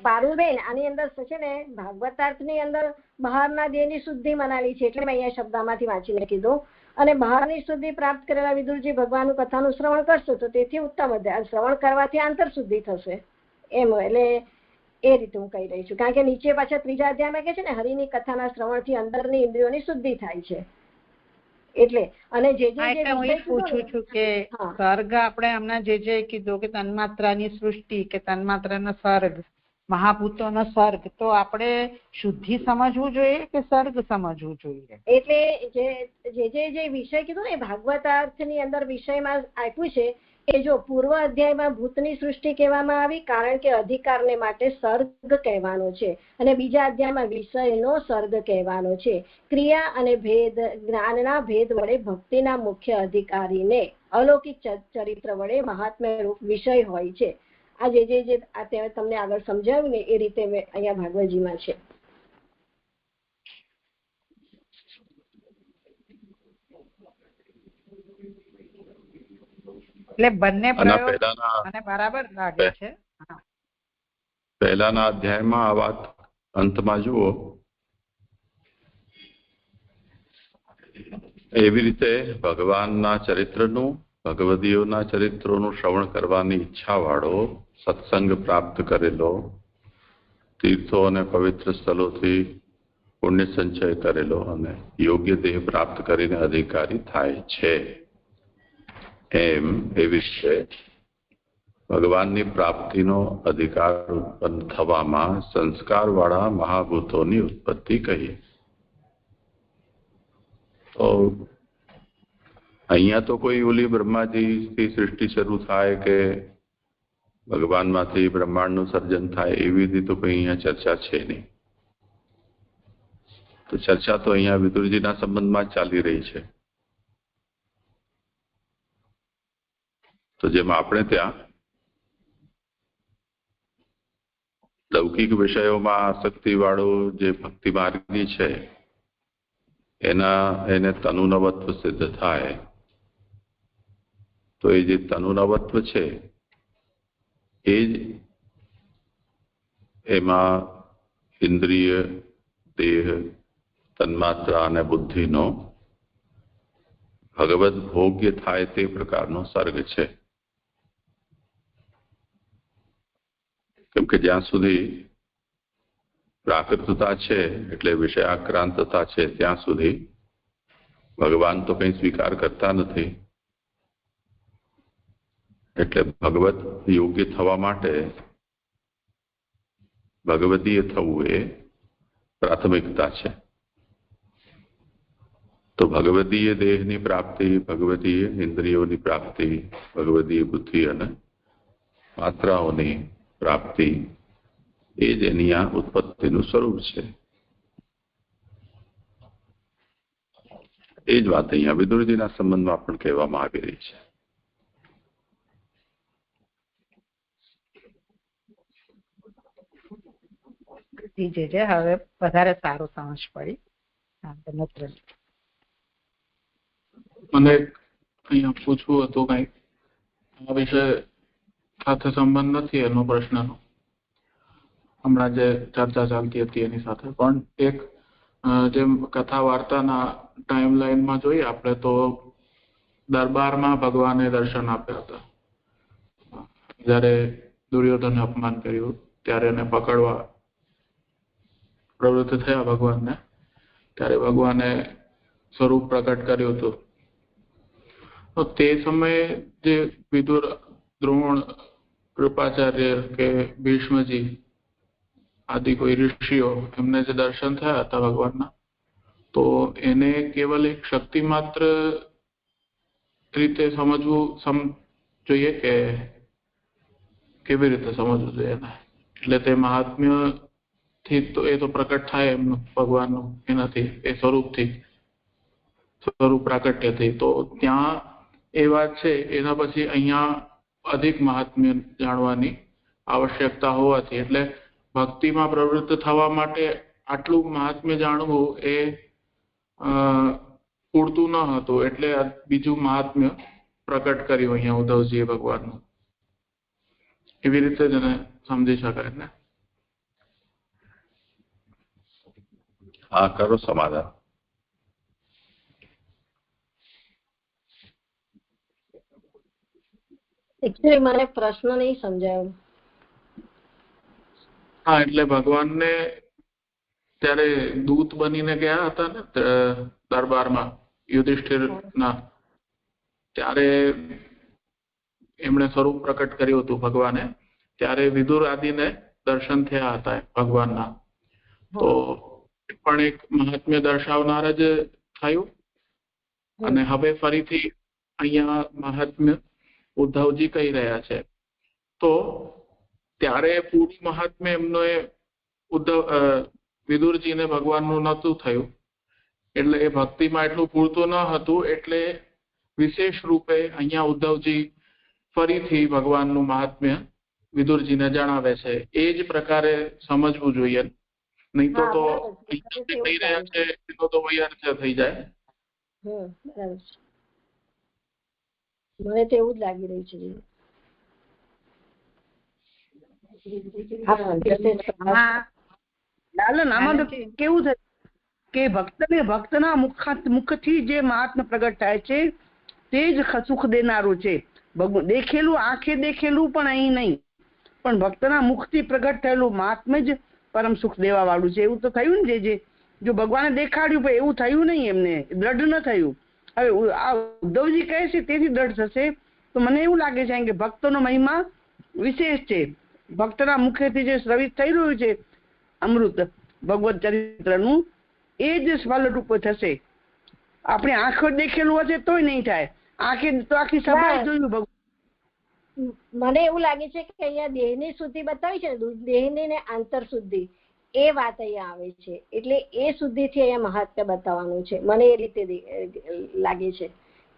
પારુલબેન, આની અંદર છે ને ભાગવતાર્થ ની અંદર બહારના દેહની શુદ્ધિ મનાલી છે, એટલે મેં અહીંયા શબ્દમાંથી વાંચીને કીધું. અને બહારની શુદ્ધિ પ્રાપ્ત કરેલા વિદુરજી ભગવાનનું કથાનું શ્રવણ કરશે તો તેથી ઉત્તમ અધ્યાય. શ્રવણ કરવાથી આંતર શુદ્ધિ થશે એમ, એટલે એ રીતે હું કહી રહી છું. કારણ કે નીચે પાછા ત્રીજા અધ્યાયમાં કે છે ને હરિની કથાના શ્રવણથી અંદરની ઇન્દ્રિયોની શુદ્ધિ થાય છે. એટલે અને જે પૂછું છું કે સર્ગ આપણે હમણાં જે કીધું કે તન્માત્રાની સૃષ્ટિ કે તન્માત્રાનો સર્ગ, મહાભૂતોનો સર્ગ, તો આપણે શુદ્ધિ સમજવું જોઈએ કે સર્ગ સમજવું જોઈએ? એટલે જે વિષય કીધું ને ભાગવતાર્થ ની અંદર વિષયમાં આપ્યું છે કે જો પૂર્વ અધ્યાયમાં ભૂતની સૃષ્ટિ કહેવામાં આવી કારણ કે અધિકારને માટે સર્ગ કહેવાનો છે, અને બીજા અધ્યાયમાં વિષયનો સર્ગ કહેવાનો છે. ક્રિયા અને ભેદ, જ્ઞાનના ભેદ વડે ભક્તિના મુખ્ય અધિકારીને અલૌકિક ચરિત્ર વડે મહાત્મ્ય રૂપ વિષય હોય છે. આ જે તમને આગળ સમજાવ્યું ને એ રીતે અહીંયા ભાગવતજીમાં છે. એટલે બંને મને બરાબર લાગે છે. પહેલાના અધ્યાયમાં આ વાત અંતમાં જુઓ, એવી રીતે ભગવાનના ચરિત્રનું, ભગવદીઓના ચરિત્રોનું શ્રવણ કરવાની ઈચ્છા વાળો, સત્સંગ પ્રાપ્ત કરેલો, તીર્થો અને પવિત્ર સ્થળોથી પુણ્ય સંચય કરેલો અને યોગ્ય દેહ પ્રાપ્ત કરીને અધિકારી થાય છે. એમ એવી રીતે ભગવાનની પ્રાપ્તિનો અધિકાર ઉત્પન્ન થવામાં સંસ્કારવાળા મહાભૂતોની ઉત્પત્તિ કહી. તો અહીંયા તો કોઈ ઓલી બ્રહ્માજીથી સૃષ્ટિ શરૂ થાય કે ભગવાનમાંથી બ્રહ્માંડનું સર્જન થાય એવી રીતે તો કોઈ અહીંયા ચર્ચા છે નહીં. તો ચર્ચા તો અહીંયા વિદુરજીના સંબંધમાં જ ચાલી રહી છે. તો જેમ આપણે ત્યાં લૌકિક વિષયોમાં આસક્તિ વાળું જે ભક્તિ માર્ગી છે એને તનુનવત્વ સિદ્ધ થાય, તો એ જે તનુનવત્વ છે એ જ એમાં ઇન્દ્રિય, દેહ, તન્માત્રા અને બુદ્ધિનો ભગવદ ભોગ્ય થાય તે પ્રકારનો સર્ગ છે. કેમ કે જ્યાં સુધી પ્રાકૃતતા છે એટલે વિષયાક્રાંતતા છે ત્યાં સુધી ભગવાન તો કંઈ સ્વીકાર કરતા નથી. એટલે ભગવત યોગ્ય થવા માટે ભગવદીય થવું એ પ્રાથમિકતા છે. તો ભગવદીય દેહની પ્રાપ્તિ, ભગવદીય ઇન્દ્રિયોની પ્રાપ્તિ, ભગવદીય બુદ્ધિ અને માત્રાઓની પ્રાપ્તિ એ જ એની આ ઉત્પત્તિનું સ્વરૂપ છે. એ જ વાત અહીંયા વિદુરજીના સંબંધમાં પણ કહેવામાં આવી રહી છે. હવે વધારે સારું સમજ પડી. મને અહીંયા પૂછવું હતું કઈક આ વિષય સાથે સંબંધ નથી એનો પ્રશ્નનો, હમણાં જે ચર્ચા ચાલતી હતી એની સાથે, પણ એક જેમ કથા વાર્તાના ટાઈમ લાઈનમાં જોઈએ આપણે તો દરબારમાં ભગવાને દર્શન આપ્યા હતા. જયારે દુર્યોધને અપમાન કર્યું ત્યારે એને પકડવા પ્રવૃત્ત થયા ભગવાનને, ત્યારે ભગવાને સ્વરૂપ પ્રકટ કર્યું હતું. તો તે સમયે જે વિદુર, દ્રોણ, કૃપાચાર્ય કે ભીષ્મજી આદિ કોઈ ઋષિઓ એમને જે દર્શન થયા હતા ભગવાનના, તો એને કેવલ એક શક્તિ માત્ર રીતે સમજવું જોઈએ કે કેવી રીતે સમજવું જોઈએ એને? એટલે તે મહાત્મ્ય થી તો એ તો પ્રકટ થાય એમનું ભગવાનનું એનાથી એ સ્વરૂપથી સ્વરૂપ પ્રાકટ્યથી. તો ત્યાં એ વાત છે. એના પછી અહીંયા અધિક મહાત્મ્ય જાણવાની આવશ્યકતા હોવાથી એટલે ભક્તિમાં પ્રવૃત્ત થવા માટે આટલું મહાત્મ્ય જાણવું એ પૂરતું ન હતું. એટલે બીજું મહાત્મ્ય પ્રકટ કર્યું અહીંયા ઉદ્ધવજીએ ભગવાનનું. એવી રીતે જ એને સમજી શકાય ને. હા, કરો સમાધાન. એકચ્યુઅલી મને પ્રશ્ન નહીં સમજાયો. હા, એટલે ભગવાનને ત્યારે દૂત બનીને ગયા હતા ને દરબારમાં યુધિષ્ઠિરના, ત્યારે એમણે સ્વરૂપ પ્રકટ કર્યું હતું ભગવાને. ત્યારે વિદુર આદિને દર્શન થયા હતા ભગવાનના. તો પણ એક મહાત્મ્ય દર્શાવનાર જ થયું. અને હવે ફરીથી અહીંયા મહાત્મ્ય ઉદ્ધવજી કહી રહ્યા છે. તો ત્યારે પૂરું મહાત્મ્ય એમનો એ વિદુરજીને ભગવાનનું નહોતું થયું. એટલે એ ભક્તિમાં એટલું પૂરતું ન હતું. એટલે વિશેષ રૂપે અહીંયા ઉદ્ધવજી ફરીથી ભગવાનનું મહાત્મ્ય વિદુરજીને જણાવે છે. એ જ પ્રકારે સમજવું જોઈએ. નહીં તો કહી રહ્યા છે એનો તો વૈયાર્થ થઈ જાય. બરાબર છે. મને તો એવું જ લાગી રહ્યું છે. આમાં તો કેવું થાય કે ભક્તના મુખથી જે મહાત્મ્ય પ્રગટ થાય છે તે જ સુખ દેનારું છે. દેખેલું આંખે દેખેલું પણ અહીં નહીં, પણ ભક્તના મુખથી પ્રગટ થયેલું મહાત્મ્ય જ પરમ સુખ દેવા વાળું છે. એવું તો થયું ને. જે જો ભગવાને દેખાડ્યું પણ એવું થયું નહીં, એમને દ્રઢ ન થયું. હવે આ ઉદ્ધવજી કહે છે તેથી દ્રઢ થશે. તો મને એવું લાગે છે કે ભક્તોનો મહિમા વિશેષ છે. ભક્તના મુખેથી જે સ્રવિત થઈ રહ્યું છે અમૃત ભગવત ચરિત્રનું, એ જ ફલરૂપ થશે. આપણે આંખો દેખેલું હશે તોય નહીં થાય. આંખે તો આખી સભા જોયું ભગવાન. મને એવું લાગે છે કે અહીંયા દેહની શુદ્ધિ બતાવી છે, દેહની ને આંતર શુદ્ધિ, એ વાત અહીંયા આવે છે. એટલે એ શુદ્ધિથી અહીંયા મહાત્મ્ય બતાવવાનું છે. મને એ રીતે લાગે છે.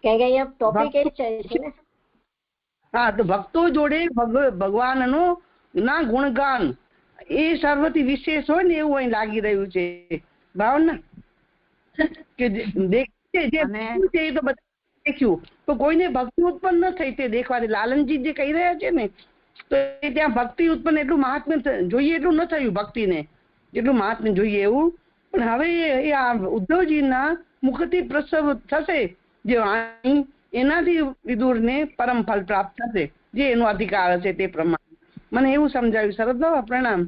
કારણ કે અહીંયા ટોપિક એ છે ને. હા, તો ભક્તો જોડે ભગવાનનો ના ગુણગાન એ સર્વથી વિશેષ હોય ને એવું અહીં લાગી રહ્યું છે. ભાવના કે એ તો દેખ્યું તો કોઈને ભક્તિ ઉત્પન્ન ન થઈ તે દેખવાથી. લાલનજી જે કહી રહ્યા છે ને, તો ત્યાં ભક્તિ ઉત્પન્ન એટલું મહાત્મ્ય જોઈએ એટલું ન થયું ભક્તિને, જેટલું મહાત્મ્ય જોઈએ એવું. પણ હવે એ આ ઉદ્ધવજીના મુખથી પ્રસવ થશે જે એનાથી વિદુરને પરમ ફલ પ્રાપ્ત થશે, જે એનો અધિકાર હશે તે પ્રમાણે. મને એવું સમજાવ્યું. સરસ, પ્રણામ.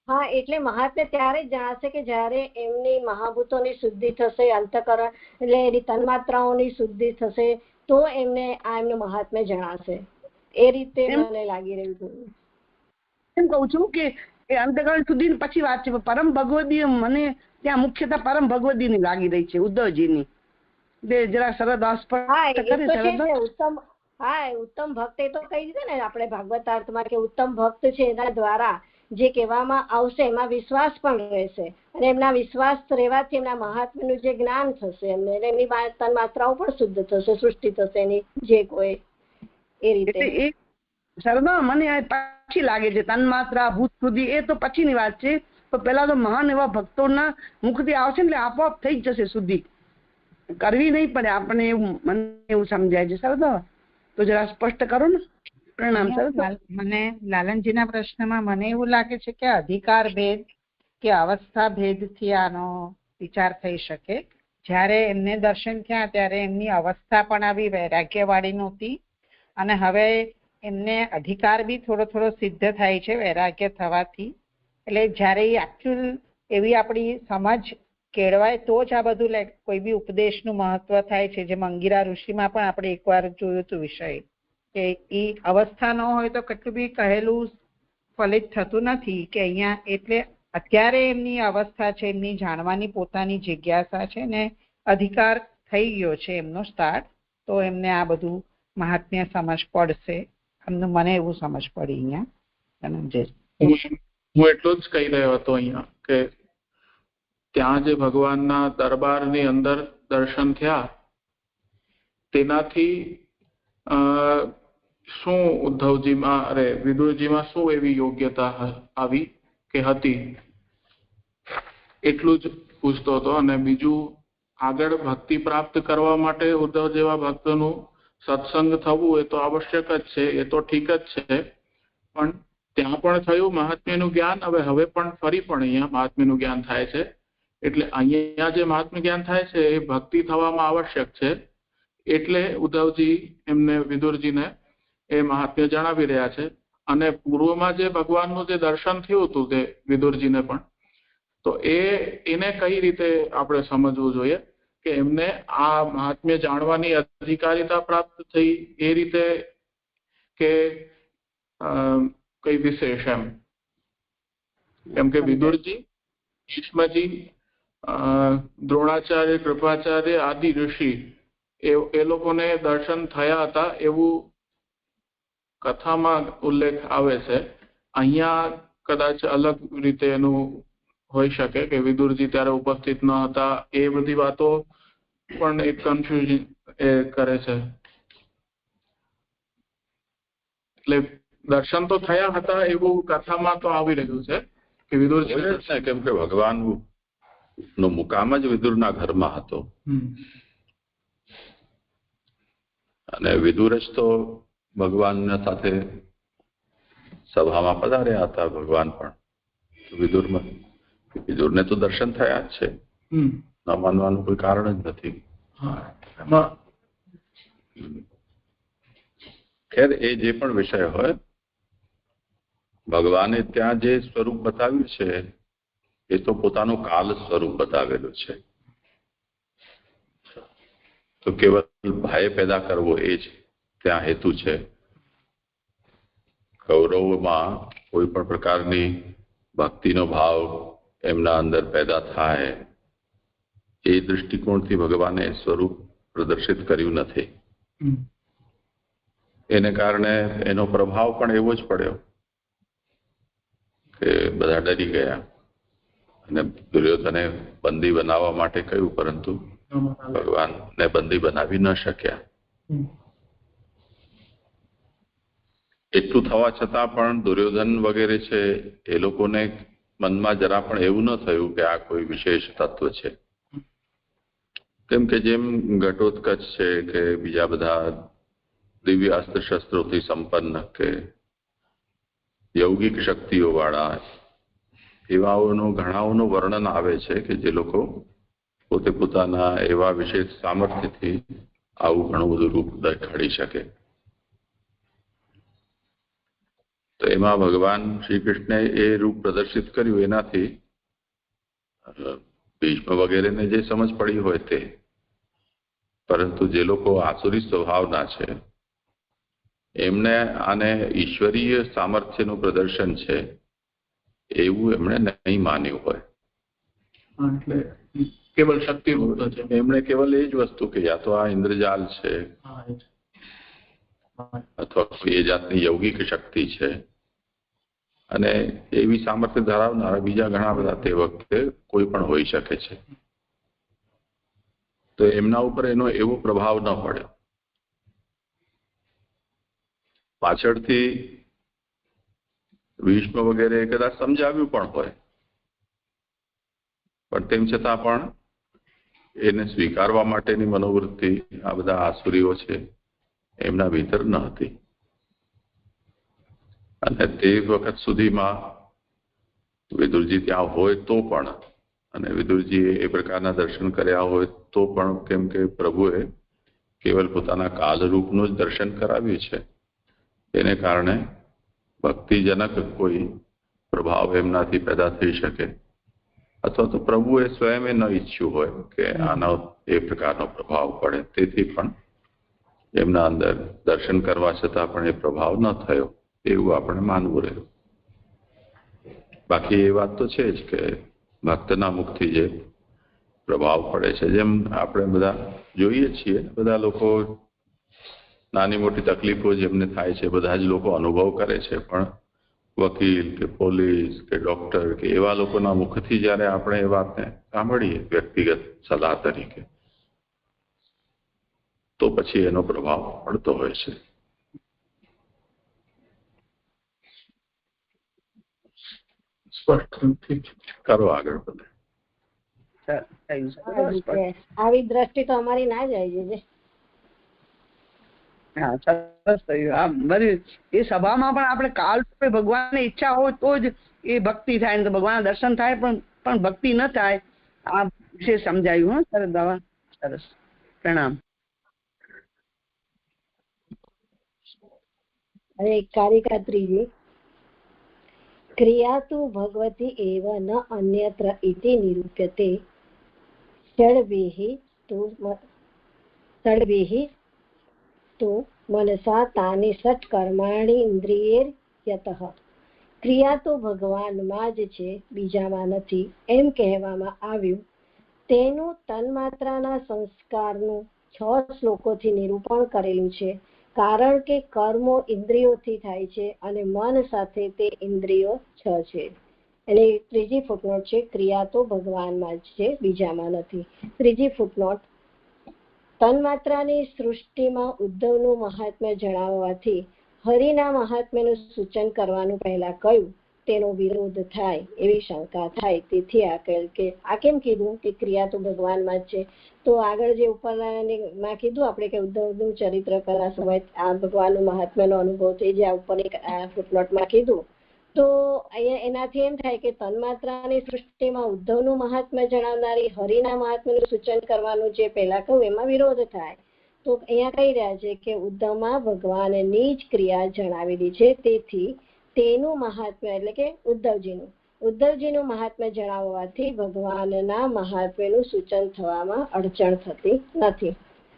હા, એટલે મહાત્મ્ય ત્યારે જ જણાશે કે જ્યારે એમની મહાભૂતોની શુદ્ધિ થશે, અંતઃકરણ એટલે એની તન્માત્રાઓની શુદ્ધિ થશે, તો એમને આ એમનું મહાત્મ્ય જણાશે. એ રીતે મને લાગી રહ્યું છે. એમ કહું છું કે એ અંતઃકરણ શુદ્ધિ પછી વાત છે. પરમ ભગવદી મને ત્યાં મુખ્યતઃ પરમ ભગવદીની લાગી રહી છે, ઉદ્ધવજીની. જરા સરળ ઉત્તમ ભક્ત એ તો કહી દીધું ને આપણે ભાગવતાર્થમાં કે ઉત્તમ ભક્ત છે એના દ્વારા જે કહેવામાં આવશે એમાં વિશ્વાસ પણ રહેશે, અને એમના વિશ્વાસ રહેવાથી એમના મહાત્મ્યનું જે જ્ઞાન થશે એમને, એમની તન્માત્રાઓ પણ શુદ્ધ થશે, સૃષ્ટિ થશે એની જે કોઈ. એ રીતે સરદા મને પછી લાગે છે તન્માત્રા ભૂત શુદ્ધિ એ તો પછીની વાત છે. તો પેલા તો મહાન એવા ભક્તોના મુખથી આવશે એટલે આપોઆપ થઈ જ જશે. શુદ્ધિ કરવી નહીં પડે આપણને, એવું મને એવું સમજાય છે. સરદા તો જરા સ્પષ્ટ કરો ને. પ્રણામ. મને લાલનજીના પ્રશ્નમાં મને એવું લાગે છે કે અધિકાર ભેદ કે અવસ્થા ભેદથી આનો વિચાર થઈ શકે. જ્યારે એમને દર્શન થયા ત્યારે એમની અવસ્થા પણ આવી વૈરાગ્યવાળી નહોતી, અને હવે એમને અધિકાર બી થોડો થોડો સિદ્ધ થાય છે વૈરાગ્ય થવાથી. એટલે જ્યારે એકચ્યુઅલ એવી આપણી સમજ કેળવાય તો જ આ બધું કોઈ બી ઉપદેશનું મહત્વ થાય છે. જેમ અંગીરા ઋષિમાં પણ આપણે એકવાર જોયું હતું વિષય કે એ અવસ્થા ન હોય તો કેટલું બી કહેલું ફલિત થતું નથી. કે અહીંયા એટલે અત્યારે એમની અવસ્થા છે, એમની જાણવાની પોતાની જિજ્ઞાસા છે ને અધિકાર થઈ ગયો છે એમનો સ્ટાર્ટ, તો એમને આ બધું મહાત્મ્ય સમજ પડશે. મને એવું સમજ પડી અહીંયા. હું એટલું જ કહી રહ્યો હતો અહીંયા કે ત્યાં જે ભગવાનના દરબારની અંદર દર્શન થયા તેનાથી શું ઉદ્ધવજીમાં વિદુરજીમાં શું એવી યોગ્યતા આવી કે હતી, એટલું જ પૂછતો હતો. અને બીજું, આગળ ભક્તિ પ્રાપ્ત કરવા માટે ઉદ્ધવ જેવા ભક્તોનું સત્સંગ થવું એ તો આવશ્યક જ છે, એ તો ઠીક જ છે, પણ ત્યાં પણ થયું મહાત્મ્યનું જ્ઞાન, હવે પણ ફરી પણ અહીંયા મહાત્મ્યનું જ્ઞાન થાય છે. એટલે અહીંયા જે મહાત્મ્ય જ્ઞાન થાય છે એ ભક્તિ થવામાં આવશ્યક છે. એટલે ઉદ્ધવજી એમને વિદુરજીને એ મહાત્મ્ય જણાવી રહ્યા છે. અને પૂર્વમાં જે ભગવાનનું જે દર્શન થયું હતું તે વિદુરજીને પણ, તો એને કઈ રીતે આપણે સમજવું જોઈએ કે એમને આ મહાત્મ્ય જાણવાની અધિકારીતા પ્રાપ્ત થઈ એ રીતે, કે કઈ વિશેષ એમ? કેમ કે વિદુરજી, ભીષ્મજી, દ્રોણાચાર્ય, કૃપાચાર્ય આદિ ઋષિ એ લોકોને દર્શન થયા હતા એવું કથામાં ઉલ્લેખ આવે છે. અહીંયા કદાચ અલગ રીતે એનું હોઈ શકે કે વિદુરજી ત્યારે ઉપસ્થિત ન હતા, એ બધી વાતો પણ એક કન્ફ્યુઝન એ કરે છે. એટલે દર્શન તો થયા હતા એવું કથામાં તો આવી રહ્યું છે કે વિદુરજી, કેમ કે ભગવાન નો મુકામ જ વિદુરના ઘરમાં હતો અને વિદુર જ તો ભગવાનના સાથે સભામાં પધાર્યા હતા. ભગવાન પણ વિદુરને તો દર્શન થયા જ છે, ન માનવાનું કોઈ કારણ જ નથી. ખેર, એ જે પણ વિષય હોય, ભગવાને ત્યાં જે સ્વરૂપ બતાવ્યું છે એ તો પોતાનું કાલ સ્વરૂપ બતાવેલું છે. તો કેવલ ભય પેદા કરવો એ જ ત્યાં હેતુ છે. કૌરવોમાં કોઈ પણ પ્રકારની ભક્તિનો ભાવ એમના અંદર પેદા થાય એ દૃષ્ટિકોણથી ભગવાને સ્વરૂપ પ્રદર્શિત કર્યું નથી. એને કારણે એનો પ્રભાવ પણ એવો જ પડ્યો કે બધા ડરી ગયા અને દુર્યોધને બંદી બનાવવા માટે કહ્યું, પરંતુ ભગવાનને બંદી બનાવી ન શક્યા. એટલું થવા છતાં પણ દુર્યોધન વગેરે છે એ લોકોને મનમાં જરા પણ એવું ન થયું કે આ કોઈ વિશેષ તત્વ છે. કેમ કે જેમ ઘટોત્કચ છે કે બીજા બધા દિવ્ય અસ્ત્ર શસ્ત્રોથી સંપન્ન કે યૌગિક શક્તિઓ વાળા એવાઓનું ઘણાઓનું વર્ણન આવે છે કે જે લોકો પોતે પોતાના એવા વિશેષ સામર્થ્યથી આવું ઘણું બધું રૂપ દેખાડી શકે. તો એમાં ભગવાન શ્રી કૃષ્ણે એ રૂપ પ્રદર્શિત કર્યું. એનાથી ભીષ્મ વગેરેને જે સમજ પડી હોય તે, પરંતુ જે લોકો આસુરી સ્વભાવના છે એમને આને ઈશ્વરીય સામર્થ્યનું પ્રદર્શન છે એવું એમણે નહીં માન્યું હોય. એટલે કેવલ શક્તિ એમણે કેવલ એ જ વસ્તુ કે યા તો આ ઇન્દ્રજાલ છે અથવા કોઈ એ જાતની યૌગિક શક્તિ છે, અને એવી સામર્થ્ય ધરાવનારા બીજા ઘણા બધા તે વખતે કોઈ પણ હોઈ શકે છે. તો એમના ઉપર એનો એવો પ્રભાવ ન પડ્યો. પાછળથી ભીષ્મ વગેરે કદાચ સમજાવ્યું પણ હોય, પણ તેમ છતાં પણ એને સ્વીકારવા માટેની મનોવૃત્તિ આ બધા આસુરીઓ છે એમના ભીતર ન હતી. અને તે વખત સુધીમાં વિદુરજી ત્યાં હોય તો પણ, અને વિદુરજીએ એ પ્રકારના દર્શન કર્યા હોય તો પણ, કેમ કે પ્રભુએ કેવલ પોતાના કાલરૂપનું જ દર્શન કરાવ્યું છે, એને કારણે ભક્તિજનક કોઈ પ્રભાવ એમનાથી પેદા થઈ શકે, અથવા તો પ્રભુએ સ્વયં ન ઈચ્છ્યું હોય કે આનો એ પ્રકારનો પ્રભાવ પડે, તેથી પણ એમના અંદર દર્શન કરવા છતાં પણ એ પ્રભાવ ન થયો એવું આપણે માનવું રહ્યું. બાકી એ વાત તો છે જ કે ભક્તના મુખથી જે પ્રભાવ પડે છે, જેમ આપણે બધા જોઈએ છીએ, બધા લોકો નાની મોટી તકલીફો જેમને થાય છે બધા જ લોકો અનુભવ કરે છે, પણ વકીલ કે પોલીસ કે ડોક્ટર કે એવા લોકોના મુખથી જ્યારે આપણે એ વાતને સાંભળીએ વ્યક્તિગત સલાહ તરીકે, તો પછી એનો પ્રભાવ પડતો હોય છે. સ્પષ્ટ કરો આગળ બધે. આવી દ્રષ્ટિ તો અમારી ના જાય છે. હા, સરસ થયું. હા, બધી એ સભામાં પણ આપણે કાલ ભગવાનની ઈચ્છા હોય તો જ એ ભક્તિ થાય, ને તો ભગવાનના દર્શન થાય, પણ ભક્તિ ન થાય. આ વિશે સમજાયું. સરસ દાવા, સરસ. પ્રણામ. અને કારિકા ત્રીજી, ક્રિયા તુ ભગવતી એવ ન અન્યત્ર ઇતિ નિરૂપ્યતે ષડ્ભિઃ તો મનસા તાની સટ કર્માણી ઇન્દ્રિયૈર્યતઃ. ક્રિયા તો ભગવાનમાં જ છે, બીજામાં નથી એમ કહેવામાં આવ્યું. તેનું તન્માત્રાના સંસ્કારનું 6 શ્લોકોથી નિરૂપણ કરેલું છે. કારણ કે કર્મો ઇન્દ્રિયોથી થાય છે અને મન સાથે તે ઇન્દ્રિયો 6 છે. એની ત્રીજી ફૂટનોટ છે, ક્રિયા તો ભગવાનમાં જ છે, બીજામાં નથી. ત્રીજી ફૂટનોટ, તન્માત્રાની સૃષ્ટિમાં ઉદ્ધવનું મહાત્મ્ય જણાવવાથી હરિના મહાત્મ્યનું સૂચન કરવાનું પહેલા કહ્યું તેનો વિરોધ થાય એવી શંકા થાય. તેથી આ કહ્યું કે આ કેમ કીધું કે ક્રિયા તો ભગવાનમાં જ છે. તો આગળ જે ઉપરમાં કીધું આપણે કે ઉદ્ધવનું ચરિત્ર કરવા સમય આ ભગવાનનું મહાત્મ્યનો અનુભવ થઈ જાય, ઉપરની ફૂટનોટમાં કીધું. તો અહીંયા એનાથી એમ થાય કે તન્માત્રાની સૃષ્ટિમાં ઉદ્ધવનું મહાત્મ્ય જણાવનારી હરિના મહાત્મ્યનું સૂચન કરવાનું જે પહેલા કહ્યું એમાં વિરોધ થાય. તો અહીંયા કહી રહ્યા છે કે ઉદ્ધવમાં ભગવાનની જ ક્રિયા જણાવેલી છે, તેથી તેનું મહાત્મ્ય એટલે કે ઉદ્ધવજીનું મહાત્મ્ય જણાવવાથી ભગવાનના મહાત્મ્યનું સૂચન થવામાં અડચણ થતી નથી.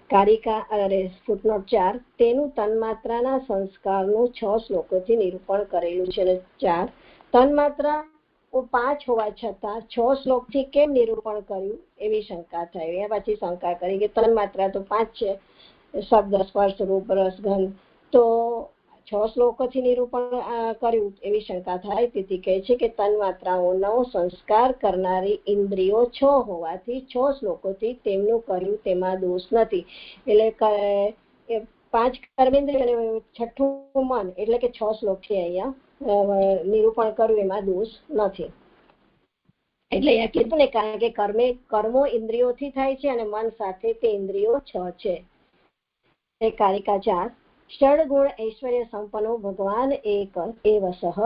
કારિકા ફૂટનોટ 4, તેનું તન્માત્રાના સંસ્કારનું 6 શ્લોકોથી નિરૂપણ કરેલું છે. 4, તન્માત્રા 5 હોવા છતાં 6 શ્લોકથી કેમ નિરૂપણ કર્યું એવી શંકા થાય. એ પછી શંકા કરી કે તન્માત્રા તો 5 છે, શબ્દ, સ્પર્શ, રૂપ, રસ, ગંધ, તો 6 શ્લોકોથી નિરૂપણ કર્યું એવી શંકા થાય. તેથી કહે છે કે તન્માત્રાઓનો સંસ્કાર કરનારી ઇન્દ્રિયો 6 હોવાથી 6 શ્લોકોથી તેમનું કર્યું તેમાં દોષ નથી. એટલે 5 કર્મેન્દ્રિય અને 6ઠું મન, એટલે કે 6 શ્લોકથી અહીંયા નિરૂપણ કર્યું એમાં દોષ નથી. એટલે અહીંયા કીધું ને, કારણ કે કર્મો ઇન્દ્રિયોથી થાય છે અને મન સાથે તે ઇન્દ્રિયો 6 છે. કારિકા 4, ષડગુણ ઐશ્વર્ય સંપન્નો ભગવાન એક એવ સહ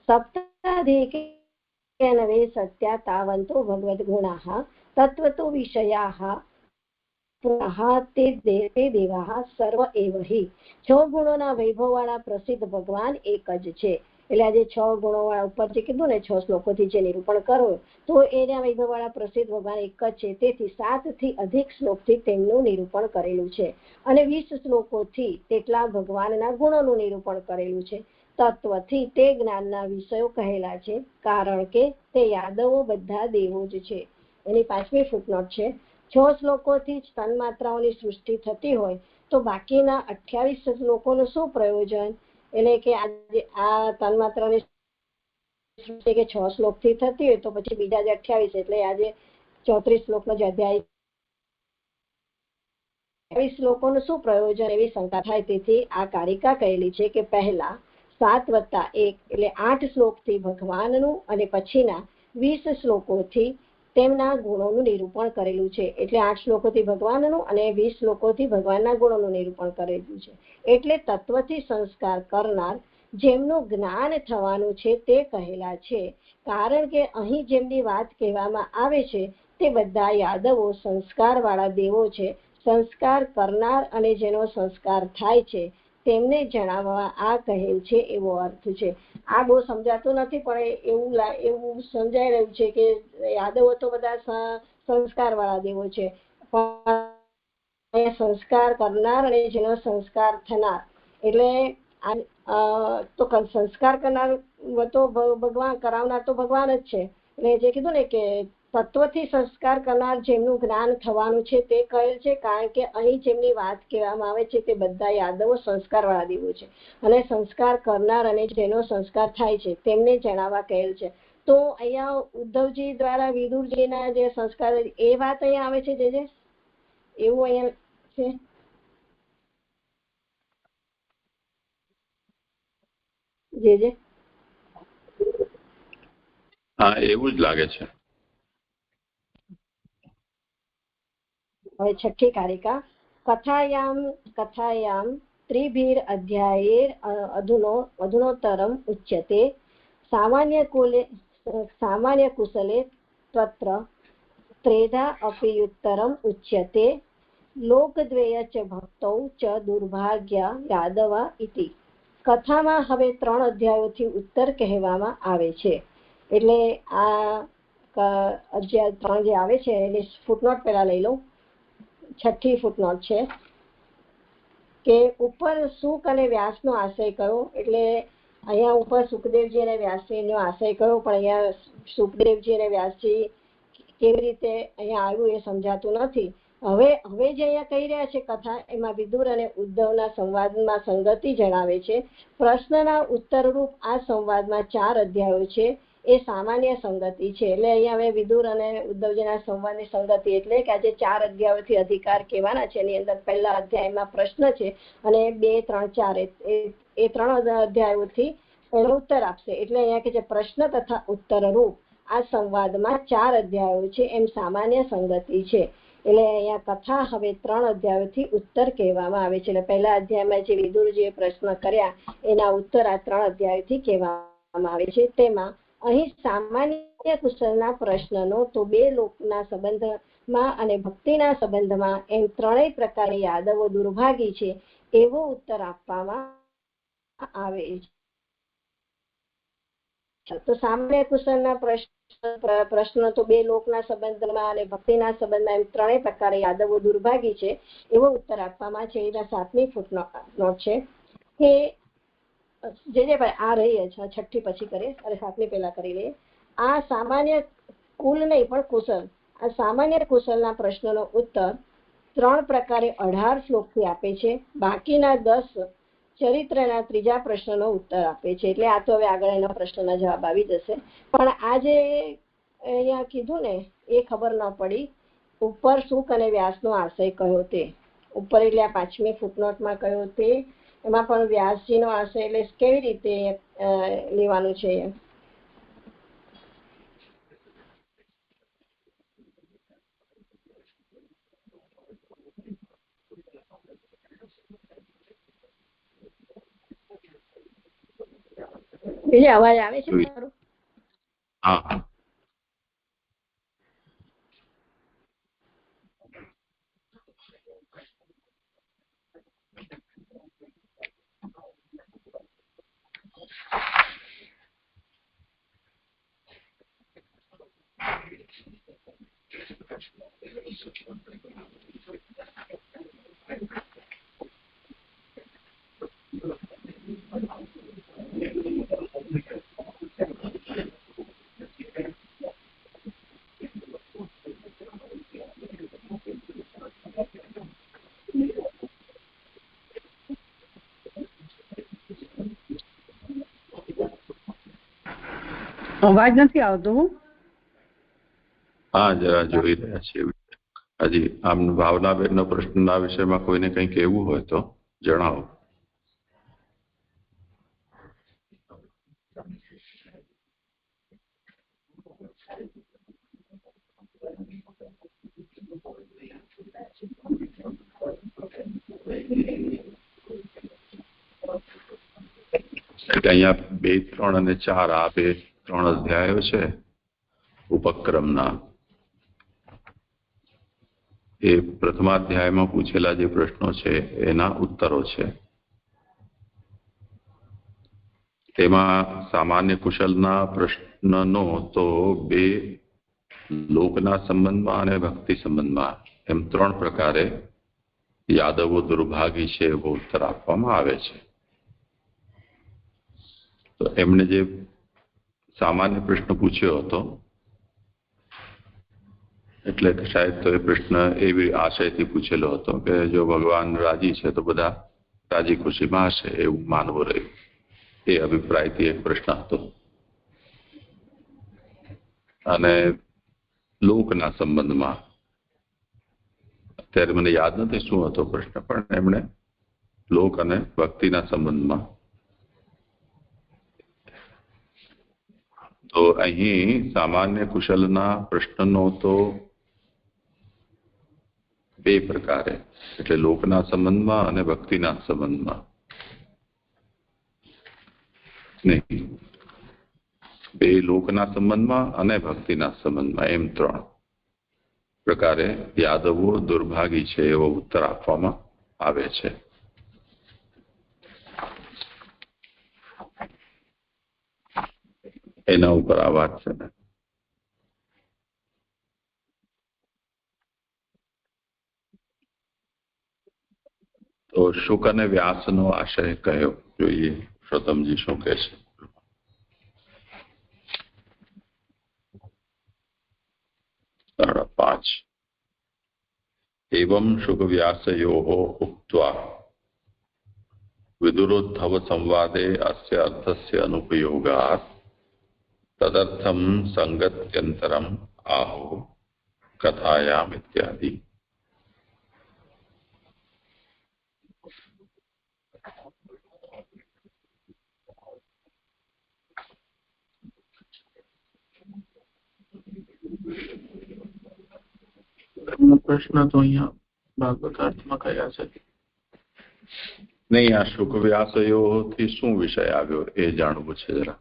સપ્તાધિકે સત્યા તાવંતો ભગવદ ગુણાઃ તત્વતો વિષયાઃ પુનઃ તે દેવાઃ સર્વ એવ હિ. 6 ગુણોના વૈભવવાળા પ્રસિદ્ધ ભગવાન એક જ છે. એટલે આજે 6 ગુણોવાળા ઉપર જે કીધું ને 6 શ્લોકોથી જે નિરૂપણ કરો તો એના વૈભવવાળા પ્રસિદ્ધ ભગવાન એક જ છે. તેથી 7 થી અધિક શ્લોકથી તેમનું નિરૂપણ કરેલું છે અને 20 શ્લોકોથી તેટલા ભગવાનના ગુણોનું નિરૂપણ કરેલું છે. તત્વથી તે જ્ઞાનના વિષયો કહેલા છે, કારણ કે તે યાદવો બધા દેવો જ છે. એની 5મી ફૂટનોટ છે, 6 શ્લોકોથી જ તન્માત્રાઓની સૃષ્ટિ થતી હોય તો બાકીના 28 શ્લોકોનું શું પ્રયોજન? એટલે કે આ તન્માત્રાની સૃષ્ટિ કે 6 શ્લોકથી થતી હોય તો પછી બીજા જે 28, એટલે આજે 34 શ્લોકનો જે અધ્યાય 28 શ્લોકોનું શું પ્રયોજન એવી શંકા થાય. તેથી આ કારિકા કહેલી છે કે પહેલા 7 + 1 એટલે 8 શ્લોકથી ભગવાનનું અને પછીના 20 શ્લોકોથી તેમના ગુણોનું નિરૂપણ કરેલું છે. એટલે 8 શ્લોકોથી ભગવાનનું અને 20 શ્લોકોથી ભગવાનના ગુણોનું નિરૂપણ કરેલું છે. એટલે તત્વથી સંસ્કાર કરનાર જેમનું જ્ઞાન થવાનું છે તે કહેલા છે. કારણ કે અહીં જેમની વાત કહેવામાં આવે છે તે બધા યાદવો સંસ્કારવાળા દેવો છે. સંસ્કાર કરનાર અને જેનો સંસ્કાર થાય છે તેમને જણાવવા આ કહેલ છે એવો અર્થ છે. આ બહુ સમજાતું નથી, પણ એવું સમજાઈ રહ્યું છે કે યાદવો તો બધા સંસ્કારવાળા દેવો છે, પણ સંસ્કાર કરનાર અને જેનો સંસ્કાર થનાર, એટલે તો સંસ્કાર કરનાર તો ભગવાન, કરાવનાર તો ભગવાન જ છે. એટલે જે કીધું ને કે તત્વથી સંસ્કાર કરનાર જેમનું જ્ઞાન થવાનું છે તે કહેલ છે, કારણ કે અહીં જેમની વાત કહેવામાં આવે છે તે બધા યાદવો સંસ્કારવાળા દેવો છે, અને સંસ્કાર કરનાર અને જેનો સંસ્કાર થાય છે તેમને જણાવવા કહેલ છે. તો અહીંયા ઉદ્ધવજી દ્વારા વિદુરજીના જે સંસ્કાર એ વાત અહીંયા આવે છે, જે એવું અહીંયા છે. જે હા, એવું જ લાગે છે. હવે છઠ્ઠી કારિકા. કથાયામ ત્રિભીર અધ્યાયે અધુનોતરમ ઉચ્યતે સામાન્ય કુશલે તત્ર ત્રેધા અપિયુત્તરમ ઉચ્યતે લોકદ્વેય ચ ભક્તૌ ચ દુર્ભાગ્ય યાદવા ઇતિ. કથામાં હવે 3 અધ્યાયોથી ઉત્તર કહેવામાં આવે છે. એટલે આ અધ્યાય 3 જે આવે છે એટલે ફૂટનોટ પહેલા લઈ લો. છઠ્ઠી ફૂટનોટ છે કે ઉપર સુક અને વ્યાસનો આશય કયો. એટલે અહીંયા ઉપર સુખદેવજી અને વ્યાસજીનો આશય કયો, પણ અહીંયા સુખદેવજી અને વ્યાસજી કેવી રીતે અહીંયા આવ્યું એ સમજાતું નથી. હવે જે અહીંયા કહી રહ્યા છે કથા, એમાં વિદુર અને ઉદ્ધવના સંવાદમાં સંગતિ જણાવે છે. પ્રશ્નના ઉત્તરરૂપ આ સંવાદમાં 4 અધ્યાયો છે એ સામાન્ય સંગતિ છે. એટલે અહીંયા હવે વિદુર અને ઉદ્ધવજીના સંવાદની સંગતિ એટલે કે આજે 4 અધ્યાયોથી અધિકાર કહેવાના છે. એની અંદર પહેલા અધ્યાયમાં પ્રશ્ન છે અને 2, 3, 4 એ 3 અધ્યાયોથી એનો ઉત્તર આપશે. એટલે અહીંયા કે જે પ્રશ્ન તથા ઉત્તર રૂપ આ સંવાદમાં 4 અધ્યાયો છે એમ સામાન્ય સંગતિ છે. એટલે અહીંયા કથા હવે 3 અધ્યાયોથી ઉત્તર કહેવામાં આવે છે. એટલે પહેલા અધ્યાયમાં જે વિદુરજીએ પ્રશ્ન કર્યા એના ઉત્તર આ 3 અધ્યાયોથી કહેવામાં આવે છે. તેમાં અહીં સામાન્ય કુશલના પ્રશ્નનો તો 2 લોકના સંબંધમાં અને ભક્તિના સંબંધમાં એમ 3 પ્રકારે યાદવો દુર્ભાગી છે એવો ઉત્તર આપવામાં આવે છે. તો સામાન્ય કુશલના પ્રશ્ન તો 2 લોકના સંબંધમાં અને ભક્તિના સંબંધમાં એમ 3 પ્રકારે યાદવો દુર્ભાગી છે એવો ઉત્તર આપવામાં છે. એના 7મી ફૂટનોટ છે કે જે ભાઈ આ રહી છે છઠ્ઠી પછી કરીએ અને 7મી પહેલા કરી લઈએ. આ સામાન્ય કુલ નહીં પણ કુશલ, આ સામાન્ય કુશલના પ્રશ્નનો ઉત્તર 3 પ્રકારે 18 શ્લોકથી આપે છે. બાકીના 10 ચરિત્રના 3જા પ્રશ્નનો ઉત્તર આપે છે. એટલે આ તો હવે આગળ એના પ્રશ્નના જવાબ આવી જશે. પણ આ જે અહીંયા કીધું ને એ ખબર ન પડી. ઉપર સુક અને વ્યાસનો આશય કયો તે ઉપર, એટલે આ 5મી ફૂટનોટમાં કયો તે, એમાં પણ વ્યાસજીનો આશય એટલે કેવી રીતે લેવાનું છે. બીજો અવાજ આવે છે મારો? હા. અવાજ નથી આવતો. હા, જરા જોઈ રહ્યા છીએ. હજી આમ ભાવનાબેનનો પ્રશ્નના વિષયમાં કોઈને કંઈ કહેવું હોય તો જણાવો. અહીંયા 2, 3 અને 4 આ 3 અધ્યાયો છે ઉપક્રમના. એ પ્રથમાધ્યાયમાં પૂછેલા જે પ્રશ્નો છે એના ઉત્તરો છે. તેમાં સામાન્ય કુશલના પ્રશ્નનો તો 2 લોકના સંબંધમાં અને ભક્તિ સંબંધમાં એમ 3 પ્રકારે યાદવો દુર્ભાગી છે એવો ઉત્તર આપવામાં આવે છે. તો એમણે જે સામાન્ય પ્રશ્ન પૂછ્યો હતો એટલે શાયદ તો એ પ્રશ્ન એવી આશયથી પૂછેલો હતો કે જો ભગવાન રાજી છે તો બધા રાજી ખુશીમાં હશે એવું માનવું રહ્યું. એ અભિપ્રાયથી એક પ્રશ્ન હતો. અને લોકના સંબંધમાં અત્યારે મને યાદ નથી શું હતો પ્રશ્ન, પણ એમણે લોક અને ભક્તિના સંબંધમાં. તો અહીં સામાન્ય કુશલના પ્રશ્નનો તો બે પ્રકારે, એટલે લોકના સંબંધમાં અને ભક્તિના સંબંધમાં નહીં, બે લોકના સંબંધમાં અને ભક્તિના સંબંધમાં, એમ ત્રણ પ્રકારે યાદવો દુર્ભાગી છે એવો ઉત્તર આપવામાં આવે છે. એના ઉપર આ વાત છે ને. તો શુક અને વ્યાસનો આશય કયો? જોઈએ પુરુષોત્તમજી શું કહે છે. 5:30 एवं शुक व्यासयोः उक्त्वा विदुरोद्धव संवादे अस्य अर्थस्य अनुपयोगात् तदर्थं संगत्यन्तरम् आहो कथायाम् इत्यादि. પ્રશ્ન તો અહીંયા ભાગવતાર્થમાં કયા છે નહીં, આ શુક વ્યાસયોથી શું વિષય આવ્યો એ જાણવું છે જરા.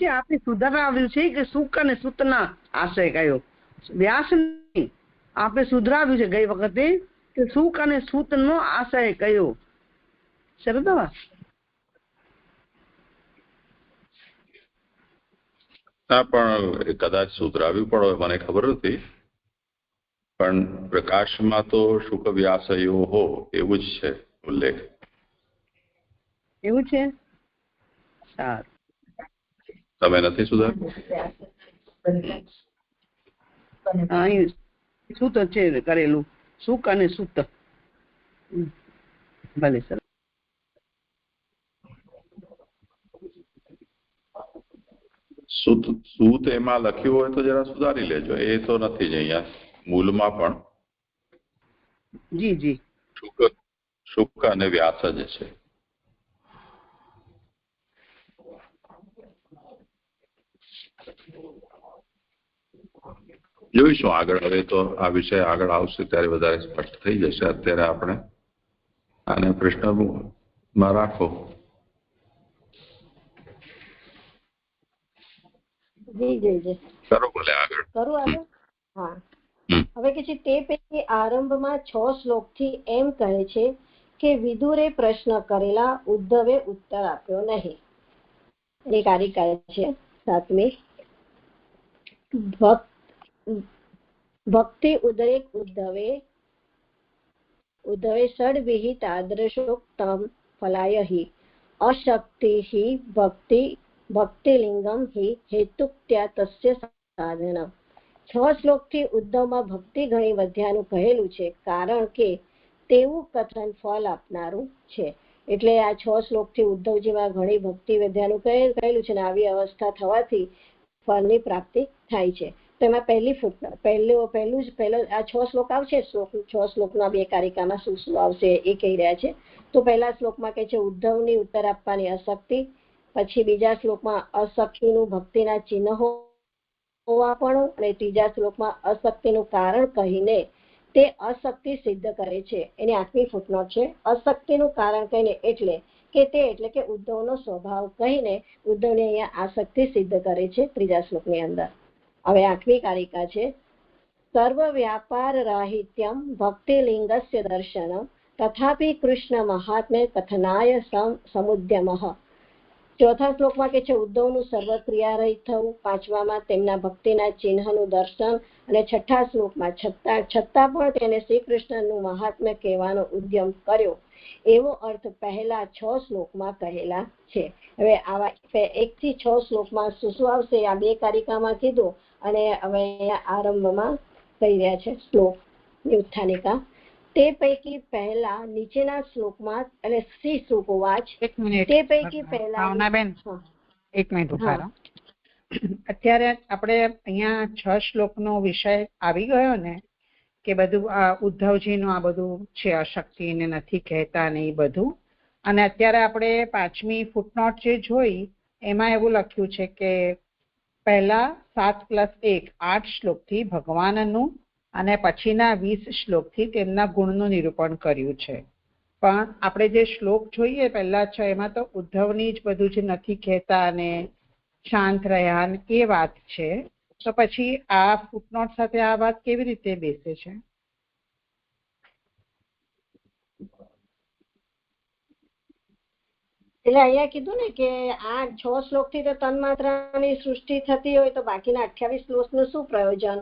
જે આપણે સુધારાવ્યું છે કે સુક અને સૂતના આશય કયો, વ્યાસ નહીં. આપણે સુધરાવ્યું છે ગઈ વખતે કે સુક અને સૂતનો આશય કયો. શરદા ના, પણ કદાચ સુધરાવ્યું પણ મને ખબર નથી, પણ પ્રકાશમાં તો શુક વ્યાસયો હો એવું જ છે ઉલ્લેખ. એવું છે. સારું, તમે નથી સુધાર્યું? અહીં સૂત છે કરેલું, સુક અને સૂત. ભલે સર. સૂત એમાં લખ્યું હોય તો જરા સુધારી લેજો. એ તો નથી જ અહીંયા મૂળમાં પણ. જી જી, શુક અને વ્યાસ જ છે. જોઈશું આગળ. હવે તો આ વિષય આગળ આવશે ત્યારે વધારે સ્પષ્ટ થઈ જશે. અત્યારે આપણે આને પ્રશ્નમાં રાખો. જી જી જી, કરો ભલે આગળ. કરું આગળ. હા, હવે કે છે તે પૈકી આરંભમાં 6 શ્લોકથી એમ કહે છે કે વિદુરે પ્રશ્ન કરેલા ઉદ્ધવે ઉત્તર આપ્યો નહીં. એ કારિકા છે 7મી. ભક્તિ ઉદરેક ઉદ્ધવે ષડવિહિત આદર્શોક્તમ ફલાય હિ અશક્તિ હિ ભક્તિલિંગમ હિ હેતુક્ત્યા તસ્ય સાધનમ. 6 શ્લોકથી ઉદ્ધવમાં ભક્તિ ઘણી વધ્યાનું કહેલું છે, કારણ કે તેવું કથન ફળ આપનારું છે. એટલે આ 6 શ્લોકથી ઉદ્ધવજીમાં ઘણી ભક્તિ વધ્યાનું કહેલું છે, અને આવી અવસ્થા થવાથી ફળની પ્રાપ્તિ થાય છે. તો એમાં પહેલું આ 6 શ્લોક આવશે. 6 શ્લોકના 2 કારિકામાં શું શું આવશે એ કહી રહ્યા છે. તો પહેલા શ્લોકમાં કહે છે ઉદ્ધવની ઉત્તર આપવાની અશક્તિ. પછી બીજા શ્લોકમાં અશક્તિનું ભક્તિના ચિહ્ન હોવા પણ, અને ત્રીજા શ્લોકમાં અશક્તિનું કારણ કહીને તે અશક્તિ સિદ્ધ કરે છે. એની 8મી ફૂટનોટ છે. અશક્તિનું કારણ કહીને એટલે કે ઉદ્ધવનો સ્વભાવ કહીને ઉદ્ધવને અહીંયા આસક્તિ સિદ્ધ કરે છે ત્રીજા શ્લોકની અંદર. હવે 8મી કારિકા છે સર્વ વ્યાપાર રાહિત્યમ ભક્તિલિંગસ્ય દર્શનમ તથાપી કૃષ્ણ મહાત્મ્ય કથનાય સમુદ્યમઃ. ચોથા શ્લોકમાં કે છે ઉદ્ધવનું સર્વક્રિયા રહિત થવું. 5મામાં તેમના ભક્તિના ચિહ્નનું દર્શન. અને 6થા શ્લોકમાં છતાં પણ તેને શ્રી કૃષ્ણનું મહાત્મ્ય કહેવાનો ઉદ્યમ કર્યો એવો અર્થ પહેલા 6 શ્લોકમાં કહેલા છે. હવે આવા 1 થી 6 શ્લોકમાં શું આવશે આ 2 કારિકામાં કીધું, અને હવે આરંભમાં કહી રહ્યા છે શ્લોકની ઉત્થાનિકા. તે પૈકી પહેલા નીચેના શ્લોકમાં એટલે 30 શ્લોકો વાંચ. એક મિનિટ તે પૈકી પહેલા ભાવનાબેન, એક મિનિટ ઉભા રહો. અત્યારે આપણે અહીંયા 6 શ્લોકનો વિષય આવી ગયો ને કે બધું ઉદ્ધવજીનું આ બધું છે, અશક્તિ ને નથી કહેતા ને એ બધું. અને અત્યારે આપણે 5મી ફૂટનોટ જે જોઈ એમાં એવું લખ્યું છે કે પહેલા 7+1 8 શ્લોકથી ભગવાનનું અને પછીના 20 શ્લોકથી તેમના ગુણનું નિરૂપણ કર્યું છે. પણ આપણે જે શ્લોક જોઈએ પહેલા 6 એમાં તો ઉદ્ધવની જ બધું જે નથી કહેતા અને શાંત રહ્યા એ વાત છે. તો પછી આ ફૂટનોટ સાથે આ વાત કેવી રીતે બેસે છે? એટલે અહીંયા કીધું ને કે આ 6 શ્લોકથી તો તન્માત્રાની સૃષ્ટિ થતી હોય તો બાકીના 28 શ્લોકનું શું પ્રયોજન?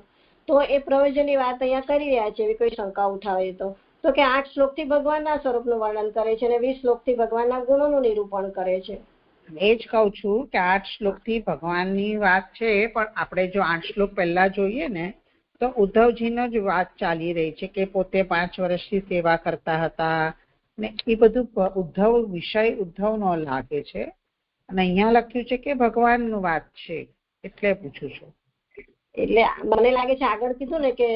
તો એ પ્રયોજનની વાત અહીંયા કરી રહ્યા છે. એવી કોઈ શંકા ઉઠાવે તો કે 8 શ્લોકથી ભગવાનના સ્વરૂપનું વર્ણન કરે છે અને 20 શ્લોકથી ભગવાનના ગુણોનું નિરૂપણ કરે છે. એ જ કહું છું કે 8 શ્લોકથી ભગવાનની વાત છે, પણ આપણે જો 8 શ્લોક પહેલા જોઈએ ને તો ઉદ્ધવજીનો જ વાત ચાલી રહી છે કે પોતે 5 વર્ષથી સેવા કરતા હતા ને એ બધું ઉદ્ધવ વિષય ઉદ્ધવનો લાગે છે. અને અહીંયા લખ્યું છે કે ભગવાનનું વાત છે, એટલે પૂછું છું. એટલે મને લાગે છે આગળ કીધું ને કે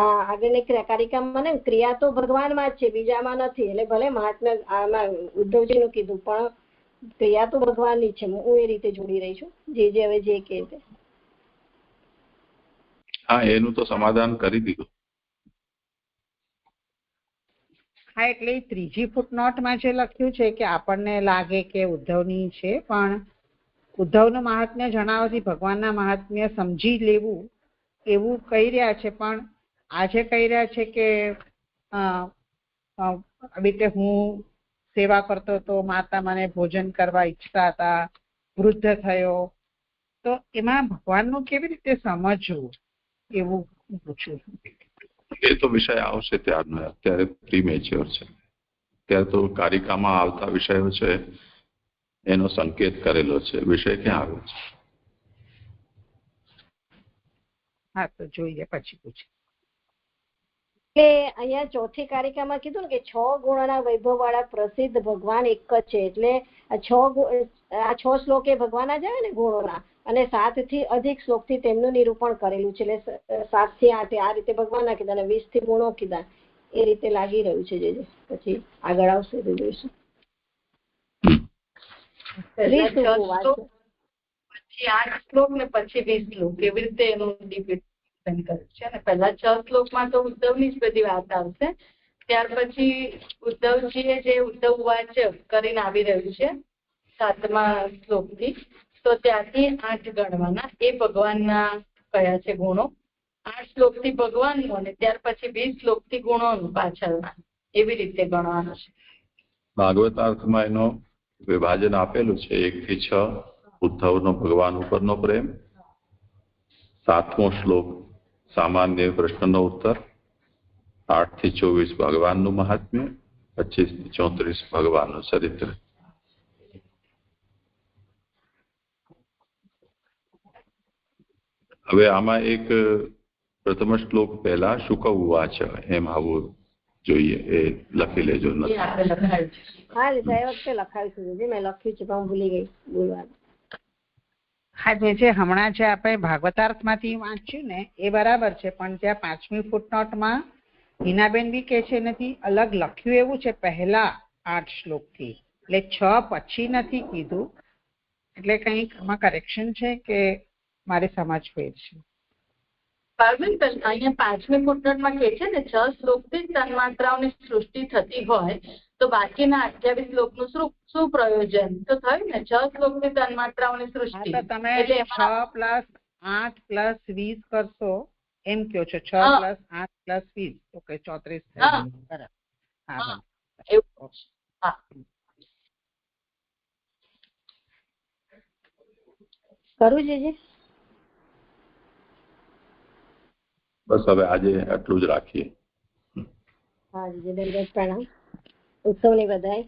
આગળની કારિકામાં ને ક્રિયા તો ભગવાનમાં જ છે, બીજામાં નથી. એટલે ભલે મહાત્મ્ય આમાં ઉદ્ધવજીનું કીધું પણ ક્રિયા તો ભગવાનની છે. હું એ રીતે જોડી રહી છું જે હવે જે કહે તે. હા, એનું તો સમાધાન કરી દીધું. હા, એટલે 3જી ફૂટનોટમાં જે લખ્યું છે કે આપણને લાગે કે ઉદ્ધવની છે, પણ ઉદ્ધવનું મહાત્મ્ય જણાવવાથી ભગવાનના મહાત્મ્ય સમજી લેવું એવું કહી રહ્યા છે. પણ આજે કહી રહ્યા છે કે આવી રીતે હું સેવા કરતો તો માતા મને ભોજન કરવા ઈચ્છતા હતા, વૃદ્ધ થયો, તો એમાં ભગવાનનું કેવી રીતે સમજવું એવું પૂછું છું. એ તો વિષય આવશે ત્યારનો, અત્યારે પ્રીમેચ્યોર છે. ત્યારે તો કારિકામાં આવતા વિષયો છે એનો સંકેત કરેલો છે, વિષય ક્યાં આવે છે? હા, તો જોઈએ પછી પૂછે. એટલે અહીંયા ચોથી કારિકામાં કીધું ને કે 6 ગુણોના વૈભવ વાળા પ્રસિદ્ધ ભગવાન એક જ છે. એટલે આ 6 શ્લોક એ ભગવાનના જ આવે ને ગુણોના, અને 7 થી અધિક શ્લોકથી તેમનું નિરૂપણ કરેલું છે. એટલે 7 થી 8 આ રીતે ભગવાનના કીધા અને 20 થી ગુણો કીધા. એ રીતે લાગી રહ્યું છે. જે પછી આગળ આવશે તો જોઈશું. પછી 8 શ્લોક ને પછી 20 શ્લોક એવી રીતે એનું ડિબેટ કર્યું છે. અને પહેલા 6 શ્લોકમાં તો ઉદ્ધવની જ બધી વાત આવશે. ત્યાર પછી ઉદ્ધવજીએ જે ઉદ્ધવ વાચ કરીને આવી રહ્યું છે 7મા શ્લોકથી, તો ત્યાંથી 8 ગણવાના એ ભગવાનના કયા છે ગુણો. 8 શ્લોકથી ભગવાનનું અને ત્યાર પછી 20 શ્લોકથી ગુણોનું પાછળના, એવી રીતે ગણવાનું છે. ભાગવતાર્થમાં એનો વિભાજન આપેલું છે 1 થી 6 ઉદ્ધવનો ભગવાન ઉપરનો પ્રેમ, 7મો શ્લોક સામાન્ય પ્રશ્નનો ઉત્તર, 8 થી 24 ભગવાનનું મહાત્મ્ય, 25 થી 34 ભગવાનનું ચરિત્ર. હવે આમાં એક પ્રથમ શ્લોક પહેલા શુક ઉવાચ એમ આવવું જોઈએ, એ લખી લેજો. હા, ગયા વખતે લખાવીશું. મેં લખ્યું છે પણ ભૂલી ગઈ બોલવાનું. હા, જે હમણાં જે આપણે ભાગવતાર્થમાંથી વાંચ્યું ને એ બરાબર છે, પણ ત્યાં 5મી ફૂટનોટમાં હિનાબેન બી કે છે નથી અલગ લખ્યું એવું છે પહેલા 8 શ્લોકથી, એટલે 6 પછી નથી કીધું. એટલે કંઈક આમાં કરેક્શન છે કે મારી સમજ ફેર છે? અહીંયા 5મી ફૂટનોટમાં કે છે ને 6 શ્લોકથી તન્માત્રાઓની સૃષ્ટિ થતી હોય તો બાકીના 28 શ્લોકનું શું પ્રયોજન? તો થયું ને 6 શ્લોકથી તન્માત્રાઓની સૃષ્ટિ. તમે 6 + 8 + 20 કરશો એમ કયો છો? 6 + 8 + 20 ઓકે 34 થઈ. બરાબર. હા, એવું. હા, કરું છે. બસ હવે આજે આટલું જ રાખીએ. હા જી, દંડવત પ્રણામ. ઉત્સવની બધાય.